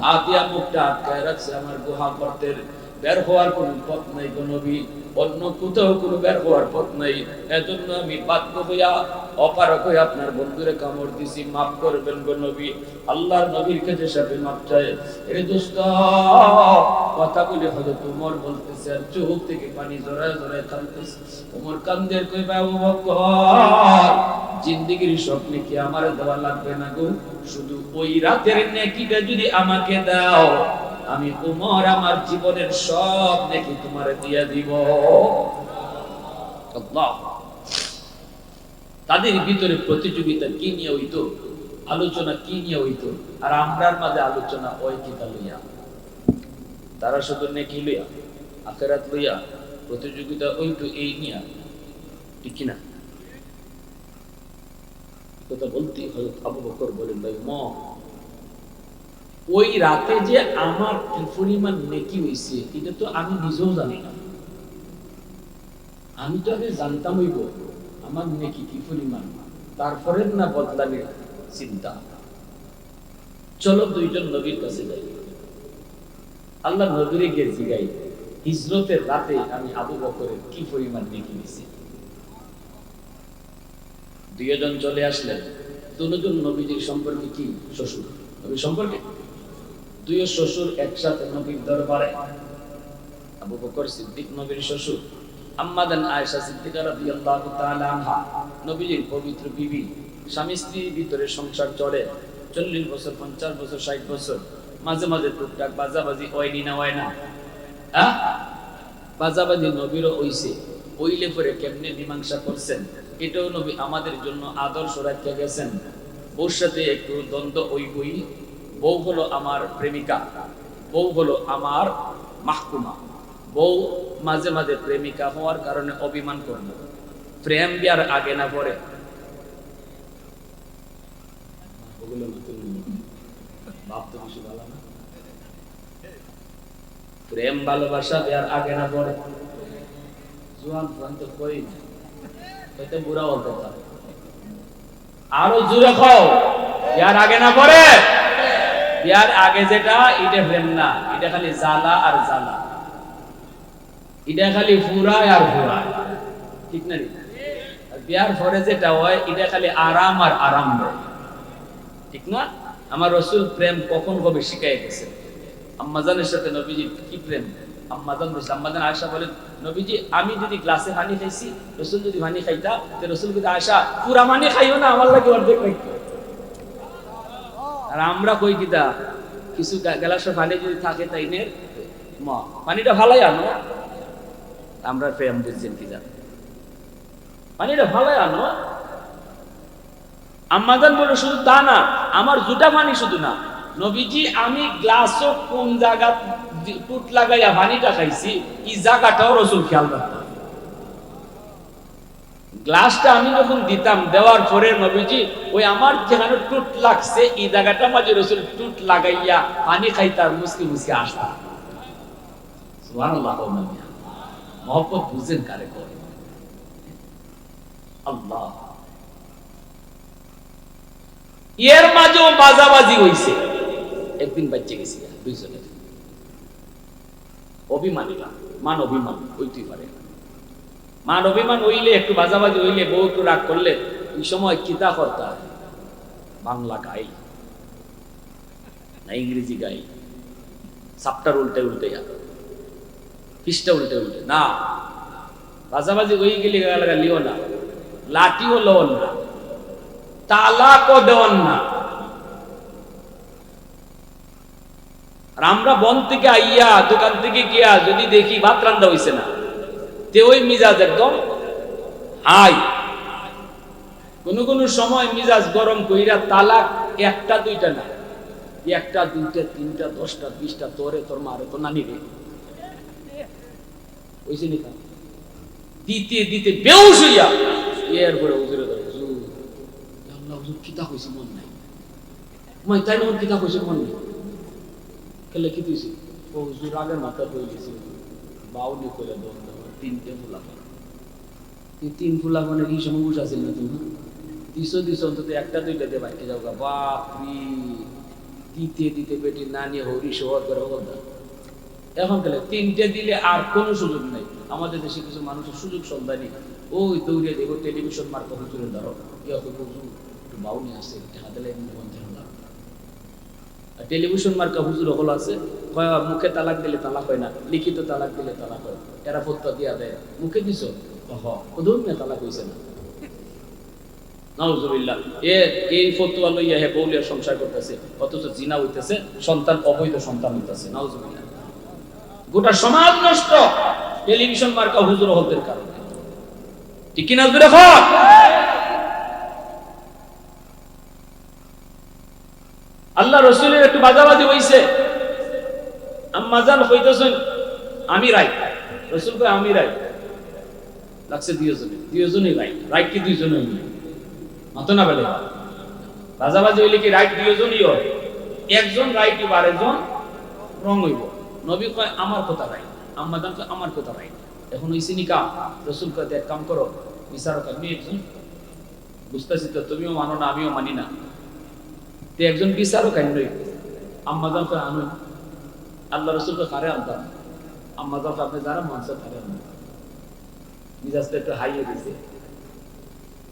হাতিয়া মুখটা আটকায় রাখছে আমার গুহা গর্তের, বের হওয়ার কোন পথ নাই গো নবী, অন্য কোথাও কোনো বের হওয়ার পথ নাই। এজন্য আমি বাধ্য হইয়া অপারক হয়ে আপনার বন্ধুরে কামড় দিছি, মাফ করবেন গো নবী। আল্লাহর নবীর কাছে সাথে মাফ চায়। এরে দোস্ত কথা বলে হলো তোমার বলতেছে আর চোখ থেকে পানি জড়ায় জড়ায় কাঁদতেছে। ওমর কান্দের কই বাবু বকর জিন্দেগির স্বপ্নে কি আমার দেওয়া লাগবে না গো, শুধু ওই রাতের নেকিটা যদি আমাকে দাও, আমি উমর আমার জীবনের সব নেকি তোমারে দিয়ে দিব। আল্লাহ। তাদের ভিতরে প্রতিযোগিতা কি নিয়ে হইতো, আলোচনা কি নিয়ে হইতো, আর আমরার মাঝে আলোচনা ওই কিতা লইয়া। তারা শুধু নেকি লইয়া, আখিরাত লইয়া প্রতিযোগিতা হইতো এই নিয়া, ঠিক কিনা? কথা বলতে হযরত আবু বকর বলেন, ভাই ওই রাতে যে আমার কি পরিমাণ নেকি হইছে এটা তো আমি নিজেও জানি না। আমি তো আগে জানতাম হইব আমার নেকি কি পরিমাণ, তারপরে না বদলানের চিন্তা। চলো দুইজন নবীর কাছে যাই। আল্লাহ নবীরে গিয়ে জিগাই, হিজরতের রাতে আমি আবু বকরের কি পরিমাণ নেকি দিছি। দুইজন চলে আসলেন, দুজন নবীজির সম্পর্কে কি শ্বশুর, নবীর সম্পর্কে দুই শ্বশুর একসাথে নবীর দরবারে। আবু বকর সিদ্দিক নবীর শ্বশুর, আম্মা জান আয়েশা সিদ্দিকা রাদিয়াল্লাহু তাআলা আনহা নবীজির পবিত্র বিবি। স্বামী স্ত্রীর ভিতরে সংসার চলে 40 বছর, 50 বছর, 60 বছর। মাঝে মাঝে টুকটাক বাজাবাজি হয়নি না, হয় না? বাজাবাজি নবীরও হইছে, হইলে পরে কেমনে মীমাংসা করছেন, এটাও নবী আমাদের জন্য আদর্শ রাখিয়া গেছেন। বউর সাথে একটু দ্বন্দ্ব হইবই। বউ হলো আমার প্রেমিকা, বউ হলো আমার মাহকুমা। বউ মাঝে মাঝে প্রেমিকা হওয়ার কারণে অভিমান করল, প্রেম বিয়ার আগে না পরে। প্রেম ভালোবাসা বিয়ার আগে না পরে। জোয়ান তো কই না, বুড়া বলতে পারে। আরো জোরে খাও, বিয়ার আগে না পরে। বিয়ার আগে যেটা, এটা প্রেম না, এটা খালি জ্বালা আর জ্বালা, এটা খালি ফুরায় আর ফুরায়, ঠিক না? বিয়ার পরে যেটা হয়, এটা খালি আরাম আর আরাম হয়, ঠিক না? আমার রাসূল প্রেম কখন কবে শিখাই গেছে। আম্মাজানের সাথে নবীজি কি প্রেম, আম্মাজান বলছে, আম্মাজান আয়েশা বলেন, নবীজি আমি যদি গ্লাসে পানি খাইছি, রাসূল যদি পানি খাইতা, তে রাসূল কইতা, আয়েশা পুরা পানি খাইও না, আমার লাগে অর্ধেক রাখো। আর আমরা কই কিতা, কিছু গ্লাসে পানি যদি থাকে তাইনের মা পানিটা ভালাই আনো। আমরা প্রেম বুঝছেন কি জান, পানিটা ভালাই আনো। আম্মাজান বলে শুধু তা না, আমার জুটা পানি শুধু না, নবীজি আমি গ্লাসও কোন জায়গা টুট লাগাইয়া পানিটা খাইছি, এই জায়গাটাও রাসূল খেয়াল রাখতেন। গ্লাসটা আমি যখন দিতাম, দেওয়ার পরে নবীজি ওই আমার যেখানে টুট লাগছে এই জায়গাটা মাঝে রাসূল টুট লাগাইয়া পানি খাইতার, মুসকি মুসকি আসতাম। সুবহানাল্লাহ। মহব্বত বুঝেন কারে করে আল্লাহ। এর মাঝেও বাজাবাজি হইছে। একদিন বাচ্চা গেছি দুইজনের, অভিমানীরা, মান অভিমান হইতেই পারে। মান অভিমান হইলে, একটু বাজাবাজি হইলে, বউ একটু রাগ করলে, এই সময় কিতা করতে হয়, বাংলা গাই না ইংরেজি গাই, সাপটার উল্টে উল্টে পৃষ্ঠা উল্টে উল্টে না। বাজাবাজি হয়ে গেলে লিও না, লাঠিও লওন না, তালাকও দেওয়ান না। আর আমরা বন থেকে আইয়া, দোকান থেকে গিয়া যদি দেখি ভাত রান্না হইছে না, তে ওই মিজাজ একদম হাই। কোন কোন সময় মিজাজ গরম কইরা তালাক একটা দুইটা না, একটা দুইটা তিনটা 10টা 20টা, তোরে তোর মারে তো নানি রে হইছে নি, দিতে দিতে বেহুশ হইয়া এরপরে হুজুরে ধরে, হুজুর আল্লাহ, হুজুর কিতা কইছে মন নাই, মই তাই না কিতা কইছে মন নাই, কেলে কি দিছি, ও হুজুর আগের মাথা কই দিছি, বাউনি করে দন তিনটে ফুলা, এই তিন ফুলা মানে কি সময় বুঝ আছিল না তুমি, দিছো অন্তত একটা দুইটা দিয়ে বাইকে যাও গা। বাপরি, দিতে দিতে বেটি না নিয়ে হরি শহর করে বলতা। এখন গেলে তিনটে দিলে আর কোনো সুযোগ নেই। আমাদের দেশে কিছু মানুষের সুযোগ সন্ধানী, ওই দৌড়ে দেখো টেলিভিশন মার্কা হুজুরে ধরো, একটু বাউনি আছে, হাতে টেলিভিশন মার্কা হুজুর হল আছে, মুখে তালাক দিলে তালাক হয় না, লিখিত তালাক দিলে তালাক হয়। এরা ফতোয়া দিয়া দেয়, মুখে দিছো তালাক হয়েছে না, নাউজুবিল্লাহ। এই ফতোয়া লইয়া হে বউলিয়া সংসার করতেছে, অথচ জিনা হইতেছে, সন্তান অবৈধ সন্তান হইতেছে, নাউজুবিল্লাহ। গোটা সমাজ নষ্ট টেলিভিশন মার্কা হুজুর হলদের কারণে, ঠিক কিনা? দেখো আল্লাহ রসুলের একটু বাজাবাজি হইছে, আম্মাজান কইতেছেন আমি রাইট, রসুল কয় আমি রাইট, লাগছে দুইজনই রাইট। রাইট কি দুইজনই মাতো না বলে, বাজাবাজি হইলে কি রাইট দুইজনই হয়? একজন রাইট হইব, আরেকজন রং হইব। নবী কয় আমার কথা রাইট, আম্মাজান কয় আমার কথা রাইট। এখন হইছে নি কাম, রসুল কয় এক কাম করো, বিচারক আমি একজন, বুঝতেছি তো তুমিও মানো না আমিও মানি না, তে একজন বিচারক আইন, আম্মাজান কয় আনুন। আল্লাহ রসুল কয় কারে আনতাম? আম্মা যখন আপনি যারা মনসা থাকেন মিজাজটা একটু হাইয়ে দিছে,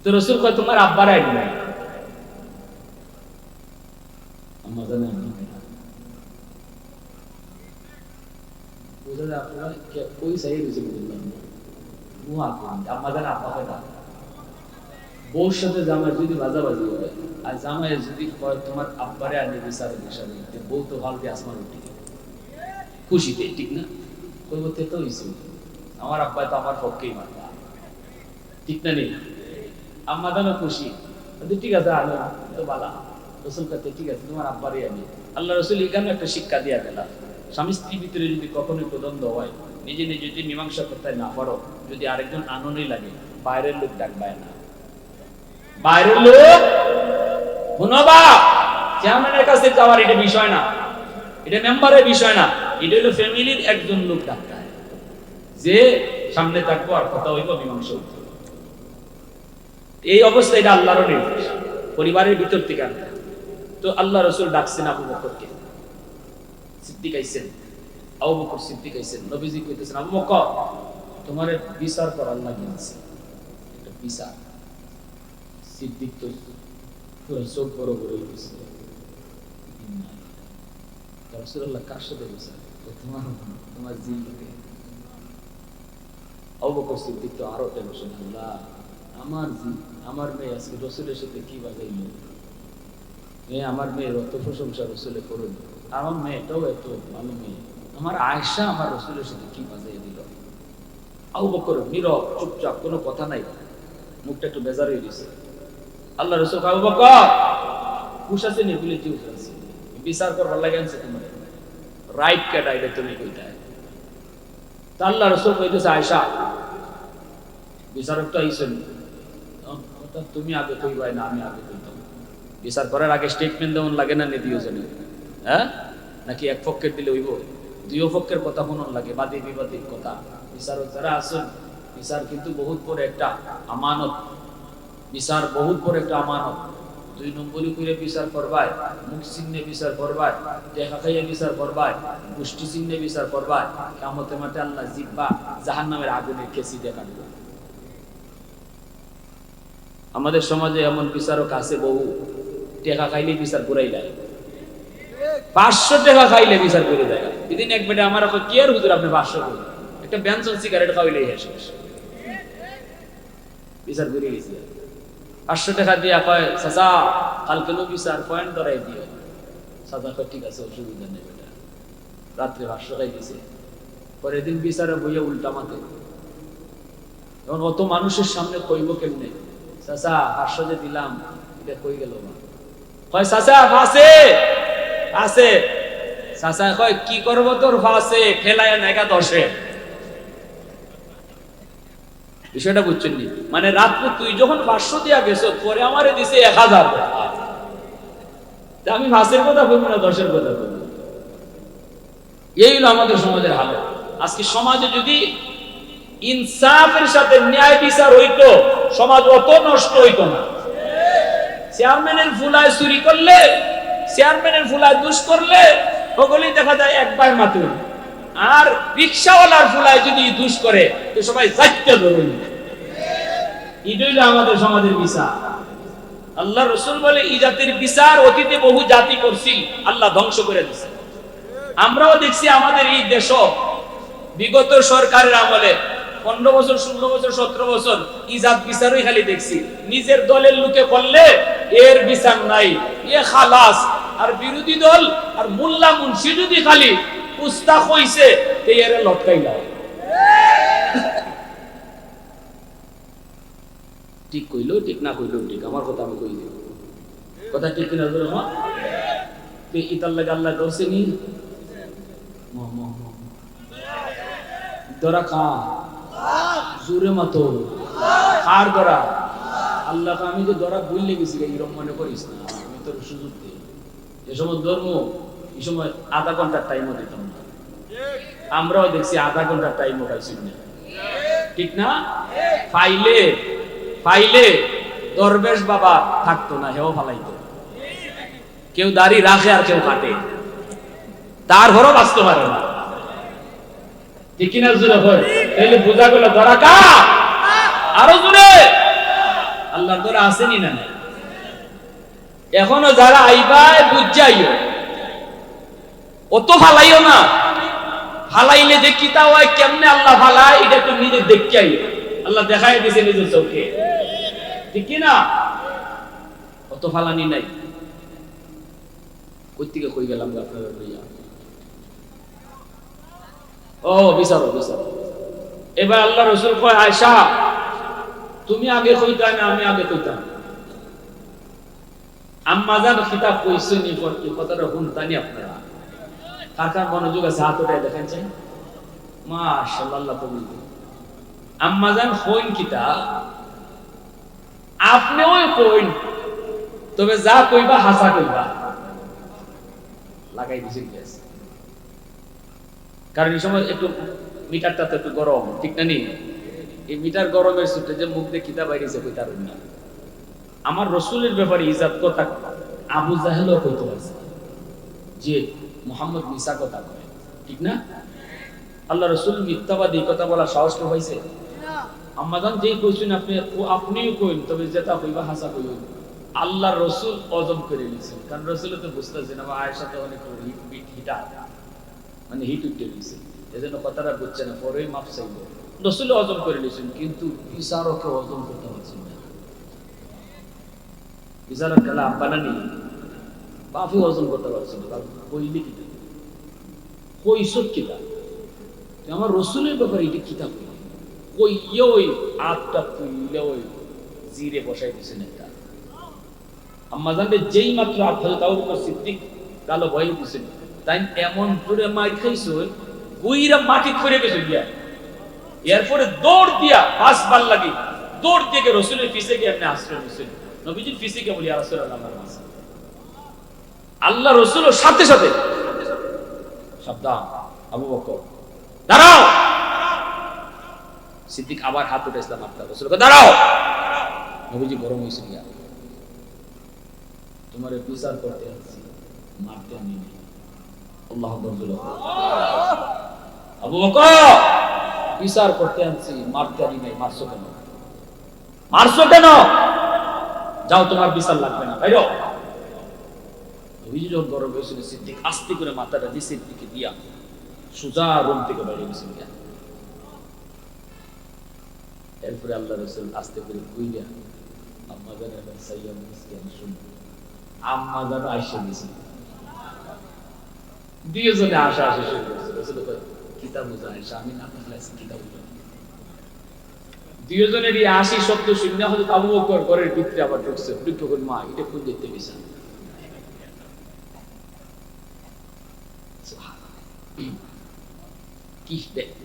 তো রসুল কয় তোমার আব্বার আইন নাই, আম্মা জানে আপনারা ওই সাইড হয়েছে বললাম আম্মা জানে আব্বা হয় না। বউর সাথে জামাই যদি বাজাবাজি হয় আর জামাই যদি কয় তোমার আব্বারে আনি বিচারের বিষয়, বউ তো ভালো দিয়ে আসমান উঠে খুশিতে, ঠিক না? কই বলতে তো হইছে আমার আব্বা তো আমার পক্ষেই মারবা, ঠিক না? নেই আম্মা জানো খুশি, ঠিক আছে আলো তো বালা। রসুল কাছে ঠিক আছে তোমার আব্বারে আনি। আল্লাহ রসুল এখানে একটা শিক্ষা দিয়া গেল, স্বামী স্ত্রীর ভিতরে যদি কখনোই দ্বন্দ্ব হয়, নিজে নিজে যদি মীমাংসা করতে না পারো, যদি আরেকজন আনন্দই লাগে, বাইরের লোক ডাকবায় না। বাইরের লোক শুনবা, চেয়ারম্যানের কাছে যাওয়ার এটা বিষয় না, এটা মেম্বারের বিষয় না, এটা হলো ফ্যামিলির একজন লোক ডাক্তার যে সামনে থাকবো আর কথা হইব, মীমাংসা হইব। এই অবস্থা এটা আল্লাহরও নির্দেশ, পরিবারের ভিতর থেকে আনতে। তো আল্লাহ রসুল ডাকছেন আবু বকরকে, সিদ্দিক আইছেন, আবু বকর সিদ্দিক আইছেন, নবীজি কইতেছেন আবু বকর তোমার বিচার করার লাগে আছে, একটা বিচার। সিদ্দিক তো পুরো চোখ বড় বড় হয়ে গেছে, রাসূলুল্লাহ কার সাথে বিচার? তোমার তোমার জিলকে। আবু বকর সিদ্দিক তো আরো টেনশন, আল্লাহ আমার মেয়ে আজকে রসুলের সাথে কি বাজাইল, আমার মেয়ের অত প্রশংসা রসুলে করুন, আমার মেয়েটাও এত ভালো মেয়ে, আমার আয়েশা আমার রসুলের সাথে কি বাজাই দিল। আবু বকর নীরব চুপচাপ, কোনো কথা নাই, মুখটা একটু বেজার হয়ে গেছে। আল্লাহ রসুল আবু বকর হুশ আছে নি বলে কি আছে, বিচার করবার লাগে আনছে তোমার রাইট কেটা, এটা তুমি কইটা। তা আল্লাহ রসুল কইতেছে আয়েশা বিচারক তো আইছেন, তুমি আগে কইবাই না আমি আগে কইতাম। বিচার করার আগে স্টেটমেন্ট দেওয়ান লাগে না নীতিও জানি, হ্যাঁ? নাকি এক পক্ষের দিলে হইব? দুই পক্ষের কথা শুনুন লাগে, বাদী বিবাদীর কথা। বিচারক যারা আছেন, বিচার কিন্তু বহুত বড় একটা আমানত, বিচার বহুত বড় একটা আমানত। দুই নম্বরই করে বিচার করবাই, মুখ চিহ্নে বিচার করবাই, দেখা খাইয়া বিচার করবাই, গোষ্ঠী চিহ্নে বিচার করবাই, কিয়ামতের মাঠে আল্লাহ জিব্বা জাহান্নামের আগুনের কেসি দিয়ে কাটবে। আমাদের সমাজে এমন বিচারক আছে বহু, টাকা খাইলে বিচার করাই দেয়, 500 টাকা খাইলে বিচার করে দেয়। এদিন এক বেটা আমার কি আর হুজুর আপনি 500 করে একটা বেনসন সিগারেট খাইলেই শেষ, বিচার করে গেছি। 500 টাকা দিয়া কয় চাচা কালকে নো বিচার পয়েন্ট ধরাই দিও। চাচা কয় ঠিক আছে অসুবিধা নেই বেটা, রাত্রে 500 খাই দিছে। পরের দিন বিচারে বইয়া উল্টা মাতে, এখন অত মানুষের সামনে কইব কেমনে চাচা 500 যে দিলাম এটা কই গেল? কয় চাচা ফাঁসে আছে। চাচা কয় কি করব তোর ফাঁসে, খেলায় নাইকা 10-এ। বিষয়টা বুঝছেন নি? মানে রাত্রে তুই যখন 500 দিয়া গেছ, পরে আমারে দিছে 1000 টাকা, আমি ফাঁসের কথা বলবো না 10-এর কথা বলবো। এই হলো আমাদের সমাজের হালত। আজকে সমাজে যদি ইনসাফের সাথে ন্যায় বিচার হইতো, সমাজ অত নষ্ট হইতো না। চেয়ারম্যানের ফুলায় চুরি করলে, চেয়ারম্যানের ফুলায় দুষ করলে ওগুলি দেখা যায় একবার মাত্র, আর রিকশাওয়ালার ফুলায় যদি দুষ করে তো সবাই যাইতে ধরুন। এটাই হলো আমাদের সমাজের বিচার। আল্লাহ রসুল বলে এই জাতির বিচার অতীতে বহু জাতি করছিল, আল্লাহ ধ্বংস করে দিচ্ছে। আমরাও দেখছি আমাদের এই দেশ বিগত সরকারের আমলে 15 বছর 16 বছর 17 বছর ইজাত বিচারই খালি দেখছি। নিজের দলের লোকে করলে এর বিচার নাই, এ খালাস। আর বিরোধী দল আর মোল্লা মুন্সি যদি খালি উস্তাদ হইছে তে এর লটকাইলা। ঠিক কইলো ঠিক, না কইলো ঠিক, আমার কথা আমি কই দিই, কথা ঠিক কিনা ধরো মা। তে ইতার লাগে আল্লাহ ধরছে নি ধরা খা জোরে মতো কার ধরা? আল্লাহ আমি যে ধরা ভুললে গেছি এরকম মনে করিস না, আমি তোর সুযোগ দিই। এ সময় ধর্ম এই সময় আধা ঘন্টার টাইমও দিতাম না, আমরাও দেখছি আধা ঘন্টার টাইমও পাইছি না, ঠিক না? ফাইলে দরবেশ বাবা থাকতো না, হেও ফালাইতো। কেউ দাড়ি রাখে আর কেউ কাটে, তার ঘরও বাঁচতে পারে না। ঠিক কিনা জোরে হয়? তাইলে বোঝা গেল ধরা কার? আরো জোরে আল্লাহর ধরা আসেনি না নাই? এখনো যারা আইবাই বুঝাইও, অত ফালাইও না। ফালাইলে যে কিতা হয়, কেমনে আল্লাহ ফালায় এটা একটু নিজে দেখাই। আল্লাহ দেখাই দিয়েছে নিজের চোখে, ঠিক কি না? অত ফালানি নাই। কই থেকে কই গেলাম আপনারা লইয়া? ও বিচারো বিচারো। এবার আল্লাহ রাসূল কয়, আয়েশা তুমি আগে কইতা না আমি আগে কইতাম? আম্মা জান কিতাব কইছেনি, এই কথাটা শুনতানি আপনারা? কার কার মনোযোগ আছে হাত উঠায় দেখেন চাই। মাশাআল্লাহ। তুমি আম্মা জান কইন কিতা, আপনি ওই কইন, তবে যা কইবা হাসা কইবা। লাগাই দিছেন গ্যাস, কারণ এই সময় একটু মিটারটা তো একটু গরম, ঠিক না নি? এই মিটার গরমের সুটে যে মুখ দিয়ে কিতা বাইরেছে কইতা পারেন না। আমার রাসূলের ব্যাপারে ইজ্জত কথা আবু জাহেলও কইতে পারছে যে মুহাম্মদ মিছা কথা কয়, ঠিক না? আল্লাহ রাসূল মিথ্যাবাদী কথা বলা সাহস তো হইছে না। আম্মা জান যেই কইছেন আপনিও কইন, তবে যেটা কইবা হাসা কইন। আল্লাহ রাসূল ওজন করে নিয়েছেন, কারণ রাসূল তো বুঝতেছেন আমার আয়েশা তো অনেক হিটা, মানে হিট উঠে গেছে, এজন্য কথাটা বুঝছে না, পরেই মাপ চাইব। রাসূল ওজন করে নিয়েছেন, কিন্তু বিচারকে ওজন করতে পারছেন না। বিচারক গেলা বানানি বাফি ওজন করতে পারছেন না। কইলি কি কইসব কিতা আমার রাসূলের ব্যাপারে এটা কিতাব কইয়ে ওই আটটা তুইলে ওই জিরে বসাই দিয়েছেন একটা। আম্মা জানবে যেই মাত্র হযরত আবু বকর সিদ্দিক কালো ভয় দিয়েছেন, তাই এমন করে মার খাইছো কইরা মাটি করে গেছে গিয়া। এরপরে দৌড় দিয়া 5 বার লাগি দৌড় দিয়ে রাসূলের পিছে গিয়ে আপনি আশ্রয় নিছেন। নবীজির পিছে গিয়ে বলি, ইয়া রাসূলুল্লাহ আমার কাছে। আল্লাহ রাসূলের সাথে সাথে সাবধান আবু বকর দাঁড়াও। সিদ্দিক আবার হাত উঠে ইসলাম আপনার রাসূলকে দাঁড়াও। নবীজি গরম হইছে গিয়া, তোমারে বিচার করতে আসছি, মারতে আমি নেই। আল্লাহু আকবার। আবু বকর বিচার করতে আসছি, মারতে আমি নেই। মারছো কেন? মারছো কেন? যাও, তোমার বিচার লাগবে না, বাইরো। নবীজি যখন গরম হয়েছিল, সিদ্দিক আস্তে করে মাথাটা দিয়ে সিদ্দিককে দিয়া সোজা রুম থেকে বাইরে গেছেন গিয়া। এরপরে আল্লাহ রাসূল আস্তে করে কইয়া আম্মা জান এবার সাইয়্যাম মিসকিন শুন। আম্মা জান আয়েশা গেছে, দুইজনে আশা শুরু করেছে। রাসূল কয়, কিতাব বুঝা আয়েশা, আমি না থাকলে কিতাব বুঝা। দুইজনেরই 80 শব্দ শুনে হযরত আবু বকর ঘরের ভিতরে আবার ঢুকছে। ঢুকে কই, মা এটা কোন দেখতে গেছে?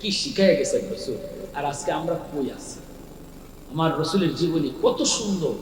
কি শিখায় গেছে রাসূল। আর আজকে আমরা কই আছি? আমার রাসূলের জীবনী কত সুন্দর।